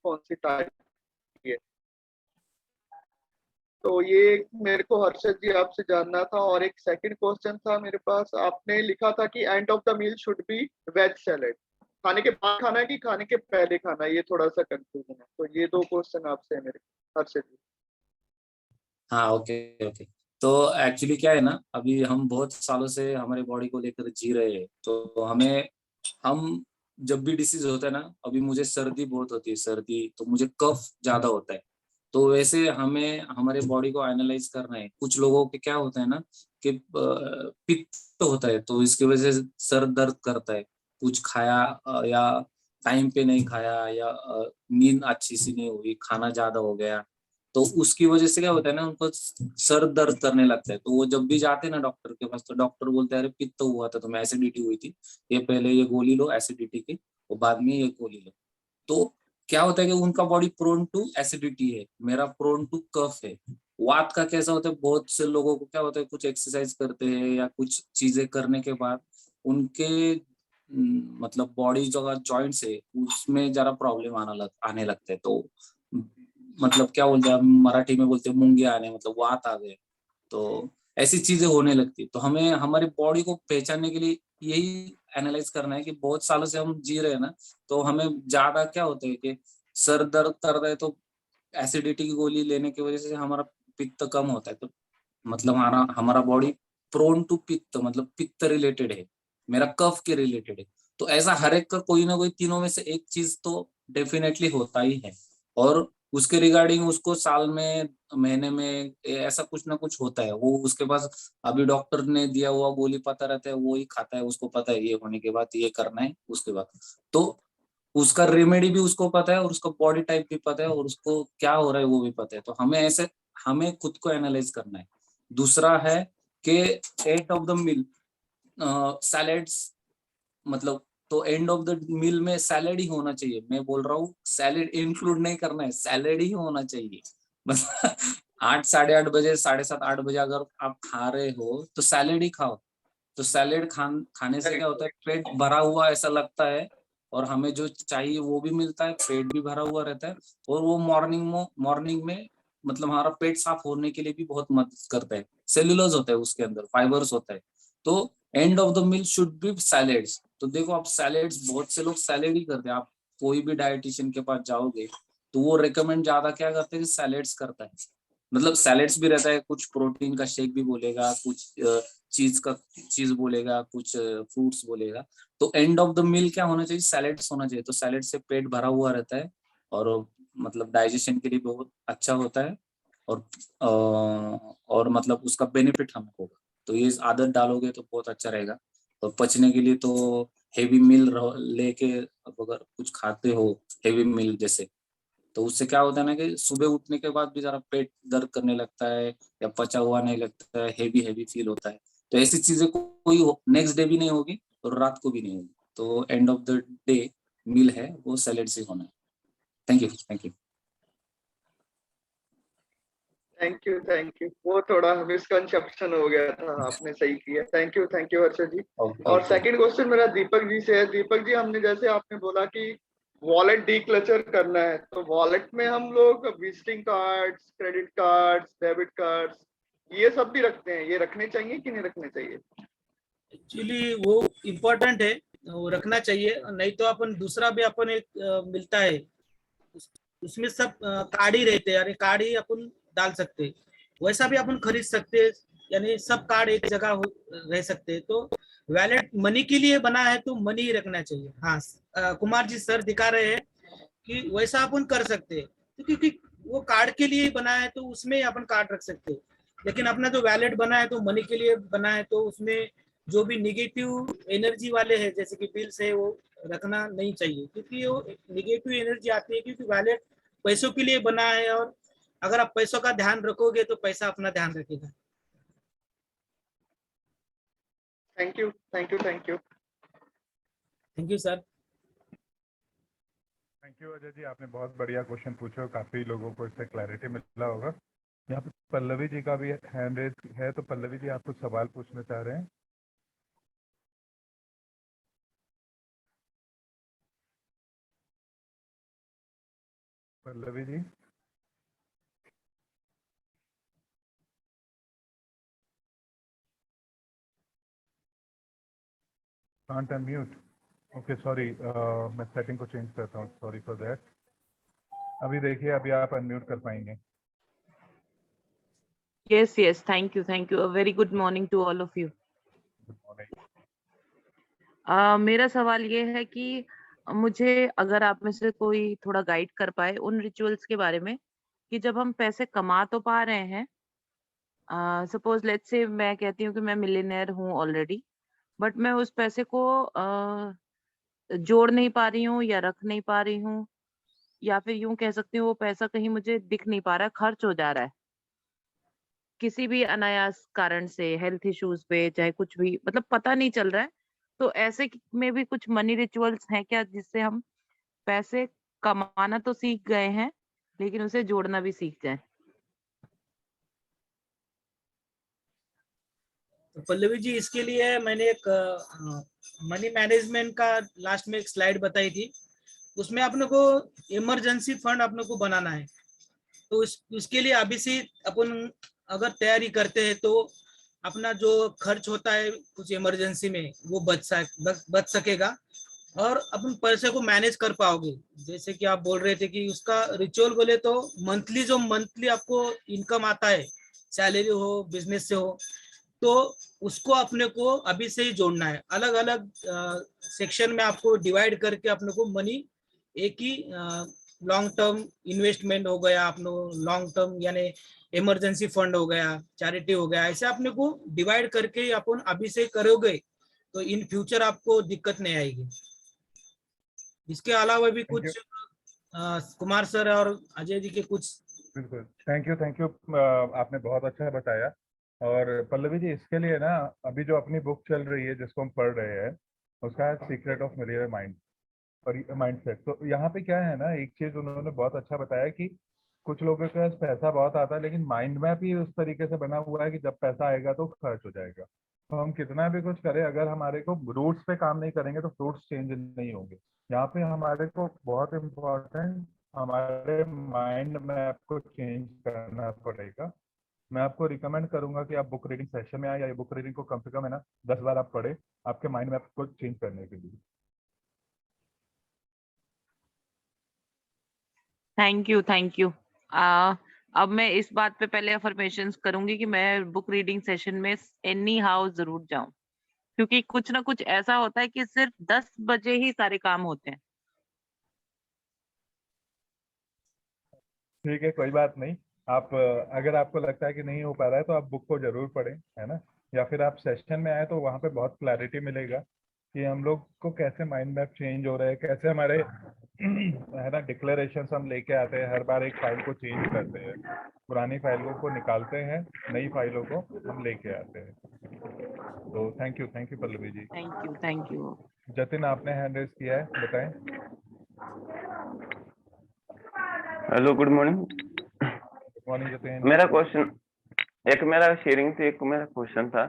कौन सी टाइप की है। तो ये मेरे को हर्षद जी आपसे जानना था। और एक सेकंड क्वेश्चन था मेरे पास, आपने लिखा था कि end of the meal should be veg salad, खाने के बाद खाना है कि खाने के पहले खाना है, ये थोड़ा सा कंफ्यूजन है। तो ये दो क्वेश्चन आपसे है मेरे हर्षद जी। हाँ, ओके ओके। तो एक्चुअली क्या है ना, अभी हम बहुत सालों से हमारे बॉडी को लेकर जी रहे हैं, तो हम जब भी डिसीज होता है ना, अभी मुझे सर्दी बहुत होती है, सर्दी तो मुझे कफ ज्यादा होता है। तो वैसे हमें हमारे बॉडी को एनालाइज करना है। कुछ लोगों के क्या होता है ना कि पित्त होता है, तो इसकी वजह से सर दर्द करता है। कुछ खाया या टाइम पे नहीं खाया, या नींद अच्छी सी नहीं हुई, खाना ज्यादा हो गया, तो उसकी वजह से क्या होता है ना, उनको सर दर्द करने लगता है। तो वो जब भी जाते हैं ना डॉक्टर के पास, तो डॉक्टर बोलते हैं अरे पित्त हुआ था, तुम्हें एसिडिटी हुई थी, ये पहले ये गोली लो एसिडिटी की, और बाद में ये गोली लो। तो क्या होता है कि उनका बॉडी प्रोन टू एसिडिटी है, मेरा प्रोन टू कफ है। वात का कैसा होता है, बहुत से लोगों को क्या होता है, कुछ एक्सरसाइज करते हैं या कुछ चीजें करने के बाद उनके मतलब बॉडी जो जॉइंट्स है उसमें जरा प्रॉब्लम आने लगता है। तो मतलब क्या बोलते हैं, हम मराठी में बोलते हैं मूंगे आने, मतलब वात आ गए। तो ऐसी चीजें होने लगती। तो हमें हमारी बॉडी को पहचानने के लिए यही एनालाइज करना है कि बहुत सालों से हम जी रहे हैं ना, तो हमें ज्यादा क्या होता है कि सर दर्द कर रहा है, तो एसिडिटी की गोली लेने की वजह से हमारा पित्त कम होता है। तो मतलब हमारा हमारा बॉडी प्रोन टू पित्त, मतलब पित्त रिलेटेड है, मेरा कफ के रिलेटेड है। तो ऐसा हर एक का कोई ना कोई तीनों में से एक चीज तो डेफिनेटली होता ही है। और उसके रिगार्डिंग उसको साल में, महीने में ऐसा कुछ ना कुछ होता है। वो उसके पास अभी डॉक्टर ने दिया हुआ गोली पता रहता है, वो ही खाता है, उसको पता है ये होने के बाद ये करना है, उसके बाद तो उसका रेमेडी भी उसको पता है, और उसका बॉडी टाइप भी पता है, और उसको क्या हो रहा है वो भी पता है। तो हमें खुद को एनालाइज करना है। दूसरा है कि at of the meal salads, मतलब तो एंड ऑफ द मील में सैलेड ही होना चाहिए। मैं बोल रहा हूँ सैलेड इंक्लूड नहीं करना है, सैलेड ही होना चाहिए बस। 8 8:30 बजे, 7:30 8 बजे अगर आप खा रहे हो तो सैलेड ही खाओ। तो सैलेड खाने से क्या होता है, पेट भरा हुआ ऐसा लगता है, और हमें जो चाहिए वो भी मिलता है, पेट भी भरा हुआ रहता है। और वो मॉर्निंग में मतलब हमारा पेट साफ होने के लिए भी बहुत मदद करता है। सेल्यूलोज होता है उसके अंदर, फाइबर्स होता है। तो end of the meal should be salads. तो देखो आप सैलेड्स, बहुत से लोग सैलेड ही करते हैं। आप कोई भी डायटिशियन के पास जाओगे तो वो रेकमेंड ज्यादा क्या करते हैं, सैलेड्स करता है। मतलब सैलेड्स भी रहता है, कुछ प्रोटीन का शेक भी बोलेगा, कुछ चीज का चीज बोलेगा, कुछ फ्रूट्स बोलेगा। तो एंड ऑफ द मील क्या होना चाहिए, सैलेड्स होना चाहिए। तो सैलेड से पेट भरा हुआ रहता है, और मतलब डाइजेशन के लिए बहुत अच्छा होता है। और और मतलब उसका बेनिफिट हमें होगा। तो ये आदत डालोगे तो बहुत अच्छा रहेगा। और पचने के लिए तो हेवी मील लेके, अब अगर कुछ खाते हो हेवी मील जैसे, तो उससे क्या होता है ना कि सुबह उठने के बाद भी जरा पेट दर्द करने लगता है, या पचा हुआ नहीं लगता है, हेवी हेवी फील होता है। तो ऐसी चीजें कोई नेक्स्ट डे भी नहीं होगी, और रात को भी नहीं होगी। तो end of the day meal है वो सैलेड से होना है। Thank you, thank you. Thank you, वो थोड़ा मिसकंसेप्शन हो गया था, आपने सही किया। Thank you Harshad ji. Okay और ओके। सेकंड क्वेश्चन मेरा दीपक जी से है। दीपक जी, हमने जैसे आपने बोला कि वॉलेट डीक्लटर करना है, तो वॉलेट में हम लोग visiting cards, credit cards, debit cards, ये सब भी रखते हैं। ये रखने चाहिए कि नहीं रखने चाहिए? एक्चुअली वो इम्पोर्टेंट है, वो रखना चाहिए। नहीं तो अपन दूसरा भी अपन एक मिलता है, उसमें सब कार्ड ही रहते हैं, यानी कार्ड ही अपन डाल सकते हैं। वैसा भी अपन खरीद सकते हैं, यानी सब कार्ड एक जगह रह सकते हैं। तो वैलेट मनी के लिए बना है तो मनी ही रखना चाहिए। हाँ, कुमार जी सर दिखा रहे हैं कि वैसा अपन कर सकते हैं, तो क्योंकि वो कार्ड के लिए बना है तो उसमें अपन कार्ड रख सकते हैं। लेकिन अपना जो वैलेट बना है तो मनी के लिए बना है, तो उसमें जो भी निगेटिव एनर्जी वाले हैं जैसे कि बिल्स है वो रखना नहीं चाहिए, क्योंकि वो निगेटिव एनर्जी आती है। क्योंकि वैलेट पैसों के लिए बना है, और अगर आप पैसों का ध्यान रखोगे तो पैसा अपना ध्यान रखेगा। Thank you. Thank you sir. Thank you Ajay ji, आपने बहुत बढ़िया क्वेश्चन पूछे और काफ़ी लोगों को इससे क्लैरिटी मिला होगा। यहाँ पे पल्लवी जी का भी हैंड रेज है, तो पल्लवी जी आप कुछ सवाल पूछना चाह रहे हैं? Pallavi ji can't unmute. Okay sorry, मैं सेटिंग को चेंज करता हूँ, सॉरी फॉर दैट। अभी देखिए, अभी आप अनम्यूट कर पाएंगे। Yes, thank you. A very good morning to all of you. Good morning. मेरा सवाल ये है कि मुझे अगर आप में से कोई थोड़ा गाइड कर पाए उन रिचुअल्स के बारे में कि जब हम पैसे कमा तो पा रहे हैं, सपोज लेट्स से मैं कहती हूँ कि मैं मिलियनेयर हूँ ऑलरेडी, बट मैं उस पैसे को जोड़ नहीं पा रही हूँ या रख नहीं पा रही हूँ, या फिर यूं कह सकती हूँ वो पैसा कहीं मुझे दिख नहीं पा रहा है, खर्च हो जा रहा है किसी भी अनायास कारण से, हेल्थ इश्यूज पे, चाहे कुछ भी, मतलब पता नहीं चल रहा है। तो में भी कुछ मनी रिचुअल्स हैं क्या जिससे हम पैसे कमाना तो सीख गए हैं लेकिन उसे जोड़ना भी सीख जाए? तो पल्लवी जी, इसके लिए मैंने एक मनी मैनेजमेंट का लास्ट में एक स्लाइड बताई थी। उसमें अपने को इमरजेंसी फंड अपने को बनाना है। तो उसके लिए अभी से अपन अगर तैयारी करते हैं तो अपना जो खर्च होता है कुछ इमरजेंसी में वो बच सकेगा और अपन पैसे को मैनेज कर पाओगे। जैसे कि आप बोल रहे थे कि उसका रिचुअल बोले तो मंथली आपको इनकम आता है, सैलरी हो, बिजनेस से हो, तो उसको अपने को अभी से ही जोड़ना है। अलग अलग सेक्शन में आपको डिवाइड करके अपने को मनी एक ही लॉन्ग टर्म इन्वेस्टमेंट हो गया, अपने लॉन्ग टर्म यानी इमरजेंसी फंड हो गया, चैरिटी हो गया, ऐसे अपने को डिवाइड करके अपन अभी से करोगे तो इन फ्यूचर आपको दिक्कत नहीं आएगी। इसके अलावा भी कुछ कुमार सर और अजय जी के कुछ। बिल्कुल, थैंक यू। आपने बहुत अच्छा बताया। और पल्लवी जी, इसके लिए ना अभी जो अपनी बुक चल रही है जिसको हम पढ़ रहे हैं, उसका है सीक्रेट ऑफ मिलियनेयर माइंड और माइंडसेट। तो यहाँ पे क्या है ना, एक चीज उन्होंने बहुत अच्छा बताया कि कुछ लोगों के पास पैसा बहुत आता है लेकिन माइंड मैप ही उस तरीके से बना हुआ है कि जब पैसा आएगा तो खर्च हो जाएगा। तो हम कितना भी कुछ करें, अगर हमारे को रूट्स पे काम नहीं करेंगे तो फ्रूट्स चेंज नहीं होंगे। यहाँ पे हमारे को बहुत इम्पोर्टेंट हमारे माइंड मैप को चेंज करना पड़ेगा। मैं आपको रिकमेंड करूंगा कि आप बुक रीडिंग सेशन में आए, या बुक रीडिंग को कम से कम है ना 10 बार आप पढ़े आपके माइंड मैप को चेंज करने के लिए। Thank you. अब मैं इस बात पे पहले अफर्मेशंस करूंगी कि मैं बुक रीडिंग सेशन में एनी हाउ जरूर जाऊं, क्योंकि कुछ ना कुछ ऐसा होता है कि सिर्फ 10 बजे ही सारे काम होते हैं। ठीक है, कोई बात नहीं। आप अगर आपको लगता है कि नहीं हो पा रहा है तो आप बुक को जरूर पढ़ें, है ना। या फिर आप सेशन में आए तो वहाँ पे बहुत क्लैरिटी मिलेगा कि हम लोग को कैसे माइंड मैप चेंज हो रहे हैं, कैसे हमारे है ना डिक्लेरेशन हम लेके आते हैं, हर बार एक फाइल को चेंज करते हैं, पुरानी फाइलों को निकालते हैं, नई फाइलों को हम लेके आते हैं। तो thank you Pallavi ji. Thank you. Jatin, आपने हैंड रेज किया है, बताएं। Hello, good morning. Good morning Jatin. मेरा क्वेश्चन, एक मेरा शेयरिंग थी, एक मेरा क्वेश्चन था।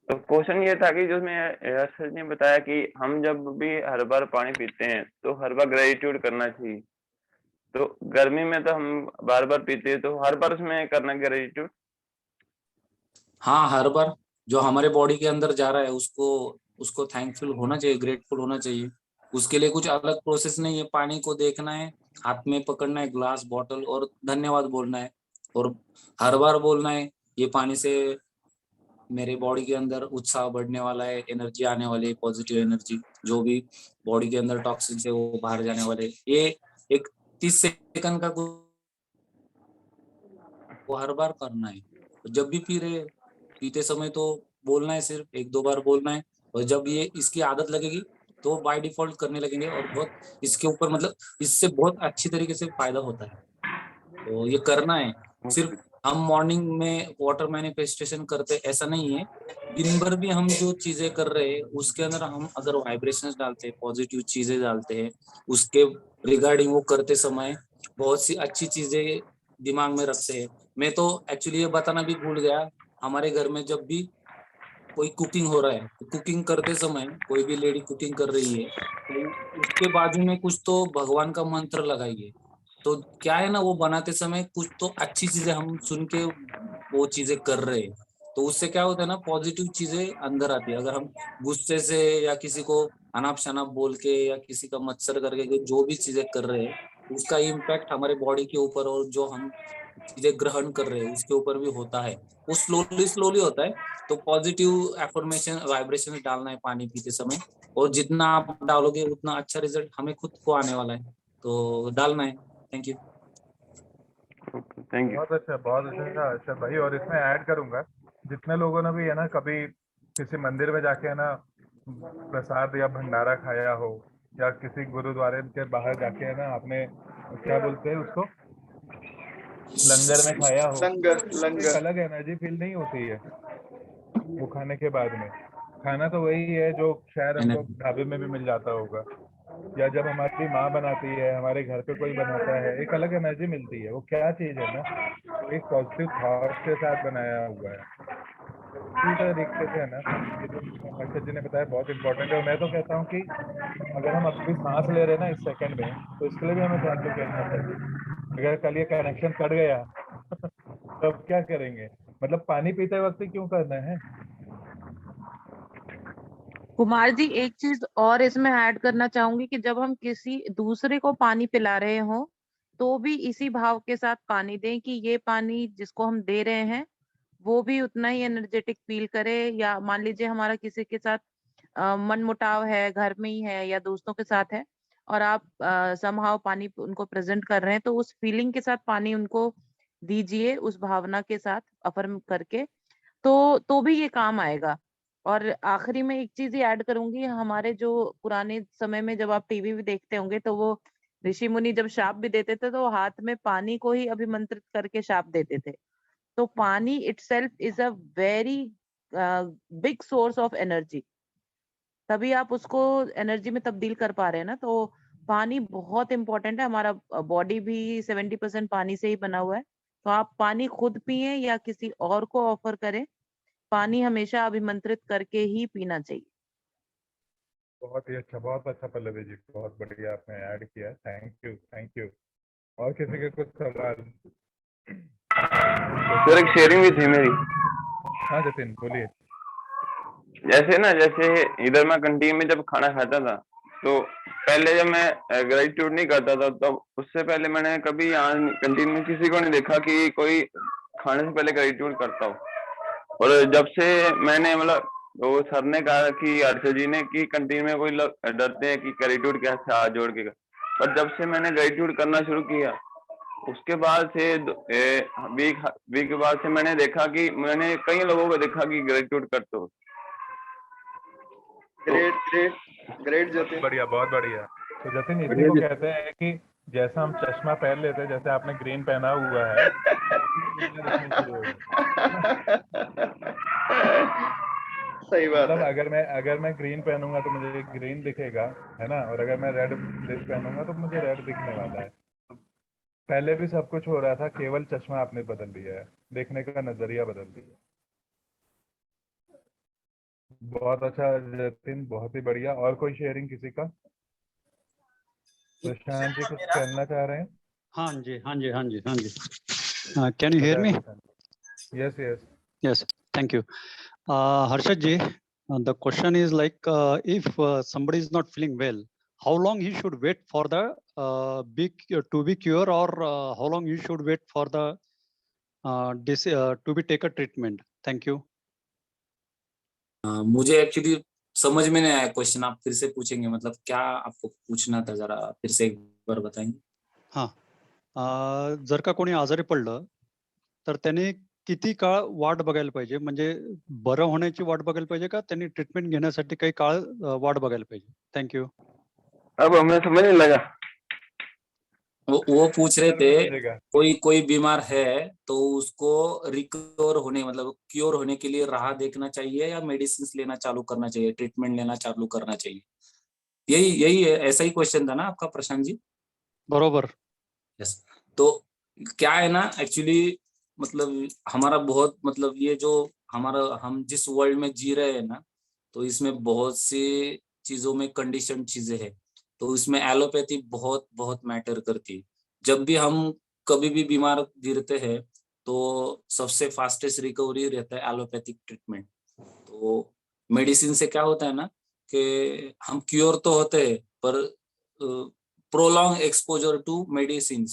तो क्वेश्चन ये था कि जो मैं सर ने बताया कि हम जब भी हर बार पानी पीते हैं तो हर बार ग्रेटिट्यूड करना चाहिए। तो गर्मी में तो हम बार बार पीते हैं, तो हर बार उसमें करना ग्रेटिट्यूड। हाँ, हर बार जो हमारे बॉडी के अंदर जा रहा है उसको थैंकफुल होना चाहिए, ग्रेटफुल होना चाहिए। उसके लिए कुछ अलग प्रोसेस नहीं है, पानी को देखना है, हाथ में पकड़ना है ग्लास बॉटल और धन्यवाद बोलना है, और हर बार बोलना है ये पानी से मेरे बॉडी के अंदर उत्साह बढ़ने वाला है, एनर्जी आने वाली है, पॉजिटिव एनर्जी, जो भी बॉडी के अंदर टॉक्सिन से वो बाहर जाने वाले। ये एक 30 सेकंड का वो हर बार करना है। जब भी पीते समय तो बोलना है, सिर्फ 1-2 बार बोलना है, और जब ये इसकी आदत लगेगी तो बाय डिफॉल्ट करने लगेंगे, और बहुत इसके ऊपर मतलब इससे बहुत अच्छी तरीके से फायदा होता है। तो ये करना है। सिर्फ हम मॉर्निंग में वाटर मैनिफेस्टेशन करते ऐसा नहीं है, दिन भर भी हम जो चीजें कर रहे हैं उसके अंदर हम अगर वाइब्रेशंस डालते हैं, पॉजिटिव चीजें डालते हैं, उसके रिगार्डिंग वो करते समय बहुत सी अच्छी चीजें दिमाग में रखते हैं। मैं तो एक्चुअली ये बताना भी भूल गया, हमारे घर में जब भी कोई कुकिंग हो रहा है तो कुकिंग करते समय कोई भी लेडी कुकिंग कर रही है तो उसके बाजू में कुछ तो भगवान का मंत्र लगाइए, तो क्या है ना, वो बनाते समय कुछ तो अच्छी चीजें हम सुन के वो चीजें कर रहे हैं, तो उससे क्या होता है ना, पॉजिटिव चीजें अंदर आती है। अगर हम गुस्से से या किसी को अनाप शनाप बोल के या किसी का मत्सर करके जो भी चीजें कर रहे हैं, उसका इम्पैक्ट हमारे बॉडी के ऊपर और जो हम चीजें ग्रहण कर रहे हैं उसके ऊपर भी होता है। वो स्लोली स्लोली होता है। तो पॉजिटिव एफर्मेशन वाइब्रेशन डालना है पानी पीते समय, और जितना आप डालोगे उतना अच्छा रिजल्ट हमें खुद को आने वाला है, तो डालना है। Thank you. Thank you. बहुत अच्छा अर्षद भाई। और इसमें ऐड करूंगा, जितने लोगों ने भी है ना कभी किसी मंदिर में जाके है ना प्रसाद या भंडारा खाया हो, या किसी गुरुद्वारे के बाहर जाके है ना आपने क्या बोलते हैं उसको, लंगर में खाया हो, लंगर तो एक लंगर अलग एनर्जी फील नहीं होती है वो खाने के बाद में। खाना तो वही है जो शायद हमको ढाबे में भी मिल जाता होगा, या जब हमारी माँ बनाती है, हमारे घर पे कोई बनाता है, एक अलग एनर्जी मिलती है। वो क्या चीज है ना, वो एक पॉजिटिव थॉट के साथ बनाया हुआ है। इसी तरीके से है ना, ये जो हर्षद जी ने बताया बहुत इंपॉर्टेंट है। और मैं तो कहता हूँ कि अगर हम अभी सांस ले रहे हैं ना इस सेकंड में, तो इसके लिए भी हमें थैंक यू कहना चाहिए। अगर कल ये कनेक्शन कट गया तो अब क्या करेंगे? मतलब पानी पीते वक्त ही क्यों करना है? कुमार जी, एक चीज और इसमें ऐड करना चाहूंगी कि जब हम किसी दूसरे को पानी पिला रहे हो, तो भी इसी भाव के साथ पानी दें कि ये पानी जिसको हम दे रहे हैं वो भी उतना ही एनर्जेटिक फील करे। या मान लीजिए हमारा किसी के साथ मन मुटाव है, घर में ही है या दोस्तों के साथ है, और आप समहाउ पानी उनको प्रेजेंट कर रहे हैं, तो उस फीलिंग के साथ पानी उनको दीजिए, उस भावना के साथ अफर्म करके, तो भी ये काम आएगा। और आखिरी में एक चीज ही ऐड करूंगी, हमारे जो पुराने समय में जब आप टीवी भी देखते होंगे, तो वो ऋषि मुनि जब शाप भी देते थे तो वो हाथ में पानी को ही अभिमंत्रित करके शाप देते थे। तो पानी itself is a very big source of energy, तभी आप उसको एनर्जी में तब्दील कर पा रहे हैं ना। तो पानी बहुत इंपॉर्टेंट है, हमारा बॉडी भी 70% पानी से ही बना हुआ है। तो आप पानी खुद पिए या किसी और को ऑफर करें, पानी हमेशा अभिमंत्रित करके ही पीना चाहिए। बहुत अच्छा पल्लवी जी, बहुत बढ़िया आपने ऐड किया। Thank you, thank you. और किसी के कुछ सवाल? सर एक शेयरिंग भी थी मेरी। हाँ जतिन बोलिए। जैसे इधर मैं कैंटीन में जब खाना खाता था, तो पहले जब मैं ग्रेटिट्यूड नहीं करता था, तब उससे पहले मैंने कभी यहाँ कैंटीन में किसी को नहीं देखा कि कोई खाने से पहले ग्रेटिट्यूड करता हो। और जब से मैंने मतलब वो सर ने कहा कि अर्षद जी ने कि कैंटीन में कोई लोग डरते हैं कि ग्रेटिट्यूड कैसे हाथ जोड़ के, पर जब से मैंने ग्रेटिट्यूड करना शुरू किया, उसके बाद से वीक के बाद से मैंने देखा कि मैंने कई लोगों को देखा कि ग्रेटिट्यूड करते हो। Great great great Jatin. बहुत बढ़िया। तो जतिन इसी को कहते हैं कि जैसा हम चश्मा पहन लेते हैं, जैसे आपने ग्रीन पहना हुआ है, दिखने शुरू हो गए। सही बात मतलब है। अगर मैं ग्रीन पहनूंगा तो मुझे ग्रीन दिखेगा, है ना? और अगर मैं रेड ड्रेस पहनूंगा तो मुझे रेड दिखने वाला है। पहले भी सब कुछ हो रहा था, केवल चश्मा आपने बदल दिया है, देखने का नजरिया बदल दिया। बहुत अच्छा जतिन, बहुत ही बढ़िया। और कोई शेयरिंग किसी का? प्रशांत जी कुछ कहना चाह रहे हैं? हाँ जी, हाँ जी, हाँ जी, हाँ जी। Can you hear me? Yes yes. Yes, thank you. Harshad ji, the question is like, if somebody is not feeling well, how long he should wait for the to be cured, or how long you should wait for the to be take a treatment? Thank you. मुझे actually समझ में नहीं आया question, आप फिर से पूछेंगे? मतलब क्या आपको पूछना था, जरा फिर से एक बार बताएंगे? हाँ, जर का कोणी आजारी पडलं तर त्याने किती काळ वाट बघायला पाहिजे? म्हणजे बरं होण्याची वाट बघायला पाहिजे का त्यांनी ट्रीटमेंट घेण्यासाठी काही काळ वाट बघायला पाहिजे? थँक्यू. अब हमें समझ नहीं लगा। वो पूछ रहे थे, कोई बीमार है तो उसको रिकवर होने मतलब क्योर होने के लिए राह देखना चाहिए या मेडिसिन लेना चालू करना चाहिए, ट्रीटमेंट लेना चालू करना चाहिए? यही है, ऐसा ही क्वेश्चन था ना आपका प्रशांत जी? बरोबर. यस। तो क्या है ना, एक्चुअली मतलब हमारा बहुत मतलब ये जो हमारा हम जिस वर्ल्ड में जी रहे हैं ना, तो इसमें बहुत सी चीजों में कंडीशन चीजें हैं, तो इसमें एलोपैथी बहुत बहुत मैटर करती है। जब भी हम कभी भी बीमार गिरते हैं तो सबसे फास्टेस्ट रिकवरी रहता है एलोपैथिक ट्रीटमेंट। तो मेडिसिन से क्या होता है ना कि हम क्योर तो होते हैं पर प्रोलॉन्ग एक्सपोजर टू मेडिसिन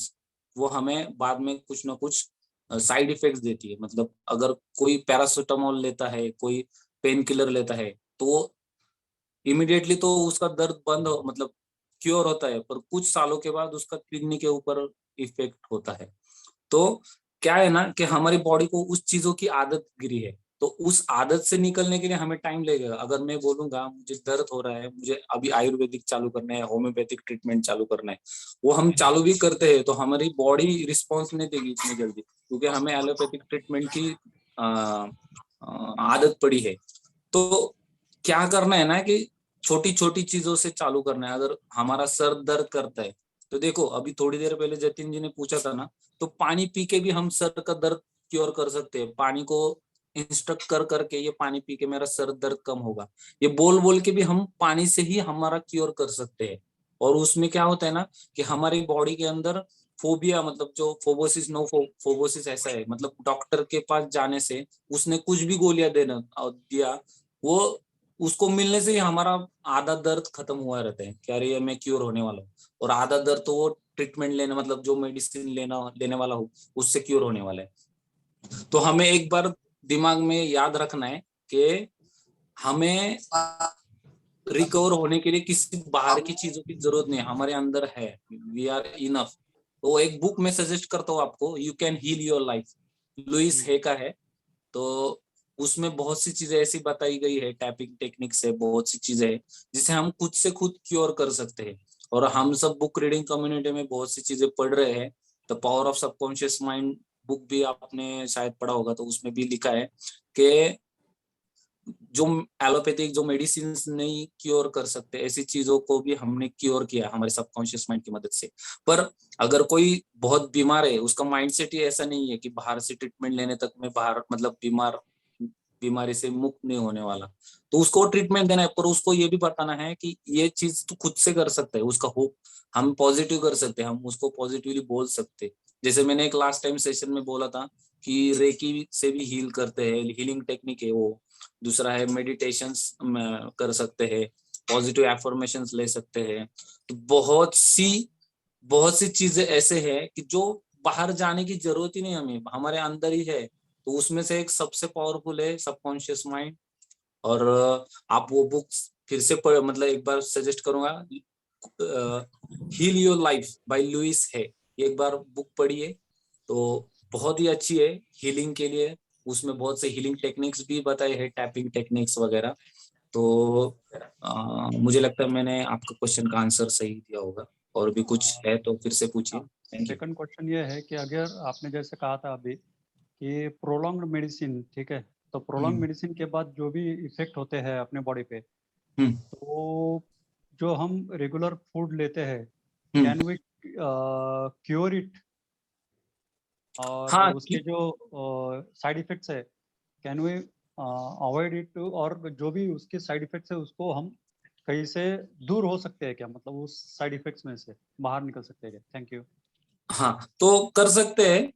वो हमें बाद में कुछ ना कुछ साइड इफेक्ट्स देती है। मतलब अगर कोई पैरासिटामोल लेता है, कोई पेन किलर लेता है तो इमिडिएटली तो उसका दर्द बंद हो मतलब क्योर होता है, पर कुछ सालों के बाद उसका किडनी के ऊपर इफेक्ट होता है। तो क्या है ना कि हमारी बॉडी को उस चीजों की आदत गिरी है, तो उस आदत से निकलने के लिए हमें टाइम लगेगा। अगर मैं बोलूंगा मुझे दर्द हो रहा है, मुझे अभी आयुर्वेदिक चालू करना है, होम्योपैथिक ट्रीटमेंट चालू करना है, वो हम चालू भी करते हैं तो हमारी बॉडी रिस्पॉन्स नहीं देगी इतनी जल्दी, क्योंकि हमें एलोपैथिक ट्रीटमेंट की आदत पड़ी है। तो क्या करना है ना कि छोटी छोटी चीजों से चालू करना है। अगर हमारा सर दर्द करता है तो देखो, अभी थोड़ी देर पहले जतिन जी ने पूछा था ना, तो पानी पी के भी हम सर का दर्द क्योर कर सकते हैं। पानी को इंस्ट्रक्ट कर करके ये पानी पी के मेरा सर दर्द कम होगा, ये बोल बोल के भी हम पानी से ही हमारा क्योर कर सकते हैं। और उसमें क्या होता है ना कि हमारी बॉडी के अंदर फोबिया मतलब जो फोबोसिस नो फोबोसिस ऐसा है, मतलब डॉक्टर के पास जाने से उसने कुछ भी गोलियां देना दिया, वो उसको मिलने से ही हमारा आधा दर्द खत्म हुआ रहता है कि अरे ये मैं क्योर होने वाला हूँ, और आधा दर्द तो वो ट्रीटमेंट लेने मतलब जो मेडिसिन लेने वाला हो उससे क्योर होने वाला है। तो हमें एक बार दिमाग में याद रखना है कि हमें रिकवर होने के लिए किसी बाहर की चीजों की जरूरत नहीं है, हमारे अंदर है, वी आर इनफ। तो एक बुक में सजेस्ट करता हूँ आपको, you can heal your life, Louise Hay का है। तो उसमें बहुत सी चीजें ऐसी बताई गई है, टैपिंग टेक्निक से बहुत सी चीजें हैं जिसे हम खुद से खुद क्योर कर सकते हैं। और हम सब बुक रीडिंग कम्युनिटी में बहुत सी चीजें पढ़ रहे हैं। The power of subconscious mind book भी आपने शायद पढ़ा होगा, तो उसमें भी लिखा है कि जो एलोपैथिक जो मेडिसिन नहीं क्योर कर सकते ऐसी चीजों को भी हमने क्योर किया हमारे सबकॉन्शियस माइंड की मदद से। पर अगर कोई बहुत बीमार है, उसका माइंडसेट ही ऐसा नहीं है कि बाहर से ट्रीटमेंट लेने तक में बाहर मतलब बीमारी से मुक्त नहीं होने वाला, तो उसको ट्रीटमेंट देना है, पर उसको ये भी बताना है कि ये चीज तू खुद से कर सकता है। उसका होप हम पॉजिटिव कर सकते हैं, हम उसको पॉजिटिवली बोल सकते हैं। जैसे मैंने एक लास्ट टाइम सेशन में बोला था कि रेकी से भी हील करते हैं, हीलिंग टेक्निक है वो। दूसरा है मेडिटेशंस कर सकते हैं, पॉजिटिव एफर्मेशंस ले सकते हैं। तो बहुत सी चीजें ऐसे हैं कि जो बाहर जाने की जरूरत ही नहीं, हमें हमारे अंदर ही है। तो उसमें से एक सबसे पावरफुल है सबकॉन्शियस माइंड। और आप वो बुक्स फिर से मतलब एक बार सजेस्ट करूंगा, heal your life by Louise है, एक बार बुक पढ़िए। तो बहुत ही अच्छी है हीलिंग के लिए, उसमें बहुत से हीलिंग टेक्निक्स भी बताए हैं, टैपिंग टेक्निक्स वगैरह। तो मुझे लगता है मैंने आपका क्वेश्चन का आंसर सही दिया होगा, और भी कुछ है तो फिर से पूछिए। Thank you. सेकंड क्वेश्चन ये है कि अगर आपने जैसे कहा था अभी कि प्रोलॉन्ग्ड मेडिसिन, ठीक है, तो प्रोलॉन्ग मेडिसिन के बाद जो भी इफेक्ट होते हैं अपने बॉडी पे, तो जो हम रेगुलर फूड लेते हैं, कैन वी क्योर इट? और हाँ उसके जो साइड इफेक्ट्स है, कैन वी अवॉइड इट? और जो भी उसके साइड इफेक्ट्स है उसको हम कहीं से दूर हो सकते हैं क्या, मतलब उस साइड इफेक्ट्स में से बाहर निकल सकते हैं क्या? Thank you. हाँ, तो कर सकते हैं।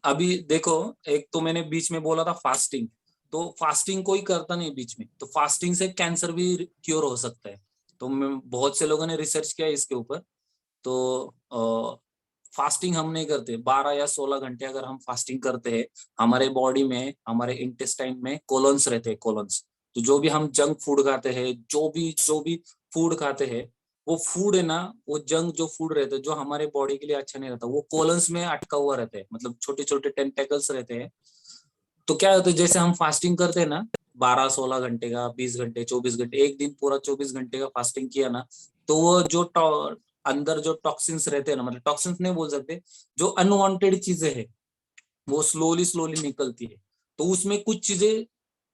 अभी देखो, एक तो मैंने बीच में बोला था फास्टिंग, तो फास्टिंग कोई करता नहीं बीच में, तो फास्टिंग से कैंसर भी क्योर हो सकता है। तो बहुत से लोगों ने रिसर्च किया है इसके ऊपर। तो फास्टिंग हम नहीं करते, 12 या 16 घंटे अगर हम फास्टिंग करते हैं, हमारे बॉडी में हमारे इंटेस्टाइन में कोलन्स रहते हैं, कोलन्स। तो जो भी हम जंक फूड खाते हैं, जो भी फूड खाते हैं, वो फूड है ना, वो जंक जो फूड रहता है जो हमारे बॉडी के लिए अच्छा नहीं रहता, वो कोलन्स में अटका हुआ रहता है, मतलब छोटे छोटे टेंटेकल्स रहते हैं। तो क्या होता है, जैसे हम फास्टिंग करते हैं ना 12-16 घंटे का, 20 घंटे, 24 घंटे, एक दिन पूरा 24 घंटे का फास्टिंग किया ना, तो वो जो अंदर जो टॉक्सिन्स रहते हैं ना, मतलब टॉक्सिन्स नहीं बोल सकते, जो अनवांटेड चीजें हैं वो स्लोली स्लोली निकलती है। तो उसमें कुछ चीजें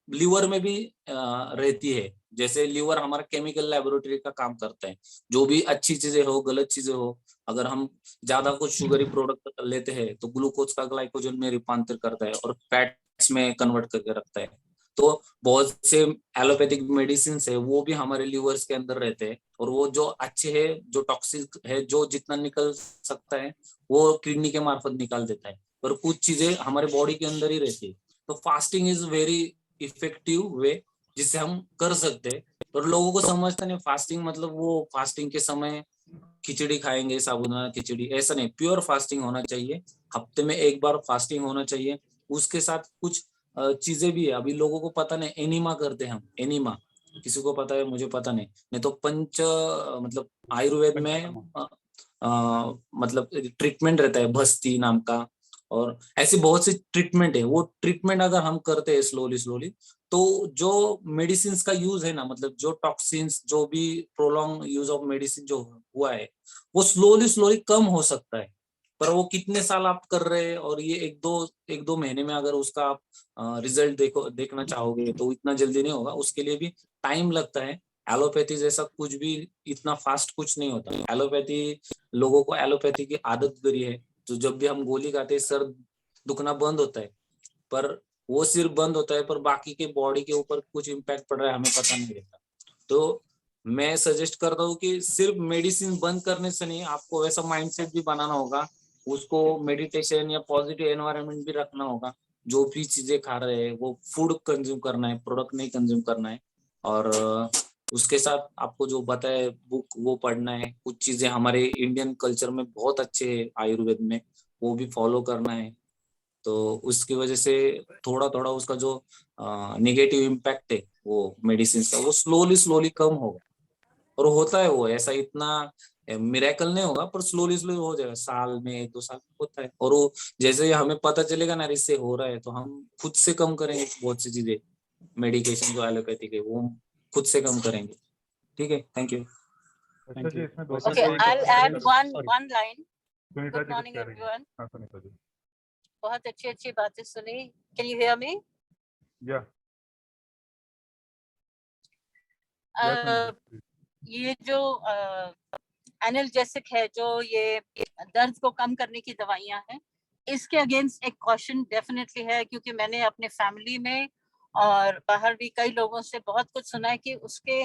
लिवर में भी रहती है। जैसे लिवर हमारा केमिकल लेबोरेटरी का काम करता है, जो भी अच्छी चीजें हो गलत चीजें हो, अगर हम ज्यादा कुछ शुगरी प्रोडक्ट लेते हैं तो ग्लूकोज का ग्लाइकोजन में रूपांतर करता है और फैट्स में कन्वर्ट करके रखता है। तो बहुत से एलोपैथिक मेडिसिन है वो भी हमारे लीवर्स के अंदर रहते हैं, और वो जो अच्छे है, जो टॉक्सिक है, जो जितना निकल सकता है वो किडनी के मार्फत निकाल देता है, पर कुछ चीजें हमारे बॉडी के अंदर ही रहती है। तो fasting is very effective way जिससे हम कर सकते हैं, पर लोगों को समझता नहीं फास्टिंग मतलब वो फास्टिंग के समय खिचड़ी खाएंगे, साबूदाना खिचड़ी, ऐसा नहीं। प्योर फास्टिंग होना चाहिए, हफ्ते में एक बार फास्टिंग होना चाहिए। उसके साथ कुछ चीजें भी है, अभी लोगों को पता नहीं, एनिमा करते हैं हम, एनिमा किसी को पता है, मुझे पता नहीं तो मतलब आयुर्वेद में मतलब ट्रीटमेंट रहता है भस्ती नाम का, और ऐसी बहुत सी ट्रीटमेंट है। वो ट्रीटमेंट अगर हम करते हैं स्लोली स्लोली, तो जो मेडिसिन का यूज है ना, मतलब जो टॉक्सिन्स, जो भी प्रोलॉन्ग यूज ऑफ मेडिसिन जो हुआ है, वो स्लोली स्लोली कम हो सकता है। पर वो कितने साल आप कर रहे हैं, और ये एक दो महीने में अगर उसका आप रिजल्ट देखना चाहोगे तो इतना जल्दी नहीं होगा, उसके लिए भी टाइम लगता है। एलोपैथी जैसा कुछ भी इतना फास्ट कुछ नहीं होता। एलोपैथी, लोगों को एलोपैथी की आदत गरी है, तो जब भी हम गोली खाते हैं सर दुखना बंद होता है, पर वो सिर्फ बंद होता है, पर बाकी के बॉडी के ऊपर कुछ इम्पैक्ट पड़ रहा है हमें पता नहीं रहता। तो मैं सजेस्ट करता हूँ कि सिर्फ मेडिसिन बंद करने से नहीं, आपको वैसा माइंडसेट भी बनाना होगा, उसको मेडिटेशन या पॉजिटिव एनवायरनमेंट भी रखना होगा। जो भी चीजें खा रहे हैं वो फूड कंज्यूम करना है, प्रोडक्ट नहीं कंज्यूम करना है। और उसके साथ आपको जो बताए बुक वो पढ़ना है। कुछ चीजें हमारे इंडियन कल्चर में बहुत अच्छे है आयुर्वेद में, वो भी फॉलो करना है। तो उसकी वजह से थोड़ा थोड़ा उसका जो नेगेटिव इम्पैक्ट है वो मेडिसिन का, वो स्लोली स्लोली कम होगा। और होता है वो, ऐसा इतना मिरेकल नहीं होगा, पर स्लोली स्लोली हो जाएगा, साल में 1-2 साल होता है। और वो जैसे ही हमें पता चलेगा ना इससे हो रहा है, तो हम खुद से कम करेंगे बहुत सी चीजें, मेडिकेशन जो एलोपैथिक है वो हम खुद से कम करेंगे। ठीक है, थैंक यू। अच्छा जी, इसमें दो Okay, तीन Okay, points I'll हैं। add one Sorry. one line. Sunita Good जी कुछ morning, कह रही हैं? everyone. हाँ सुनीता जी। बहुत अच्छी अच्छी बातें सुनी. Can you hear me? या Uh, ये जो एनाल्जेसिक है, जो ये दर्द को कम करने की दवाइयां हैं, इसके अगेंस्ट एक कॉशन डेफिनेटली है, क्योंकि मैंने अपने फैमिली में और बाहर भी कई लोगों से बहुत कुछ सुना है कि उसके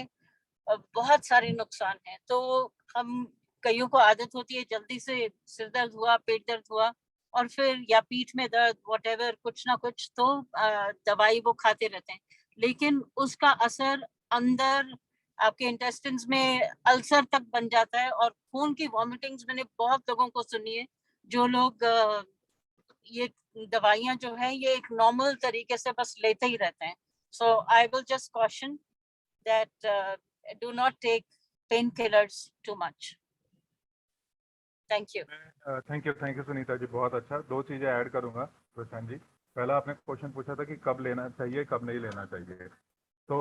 बहुत सारे नुकसान हैं। तो हम कईयों को आदत होती है जल्दी से, सिर दर्द हुआ, पेट दर्द हुआ, और फिर या पीठ में दर्द, व्हाटएवर, कुछ ना कुछ तो दवाई वो खाते रहते हैं, लेकिन उसका असर अंदर आपके इंटेस्टिन्स में अल्सर तक बन जाता है, और खून की वॉमिटिंग्स मैंने बहुत लोगों को सुनी है। जो लोग ये दवाइयां जो है ये एक नॉर्मल तरीके से बस लेते ही रहते हैं। So I will just caution that do not take painkillers too much. Thank you. Thank you Sunita ji, बहुत अच्छा। दो चीजें ऐड करूंगा प्रशांत जी। पहला आपने क्वेश्चन पूछा था कि कब लेना चाहिए कब नहीं लेना चाहिए। तो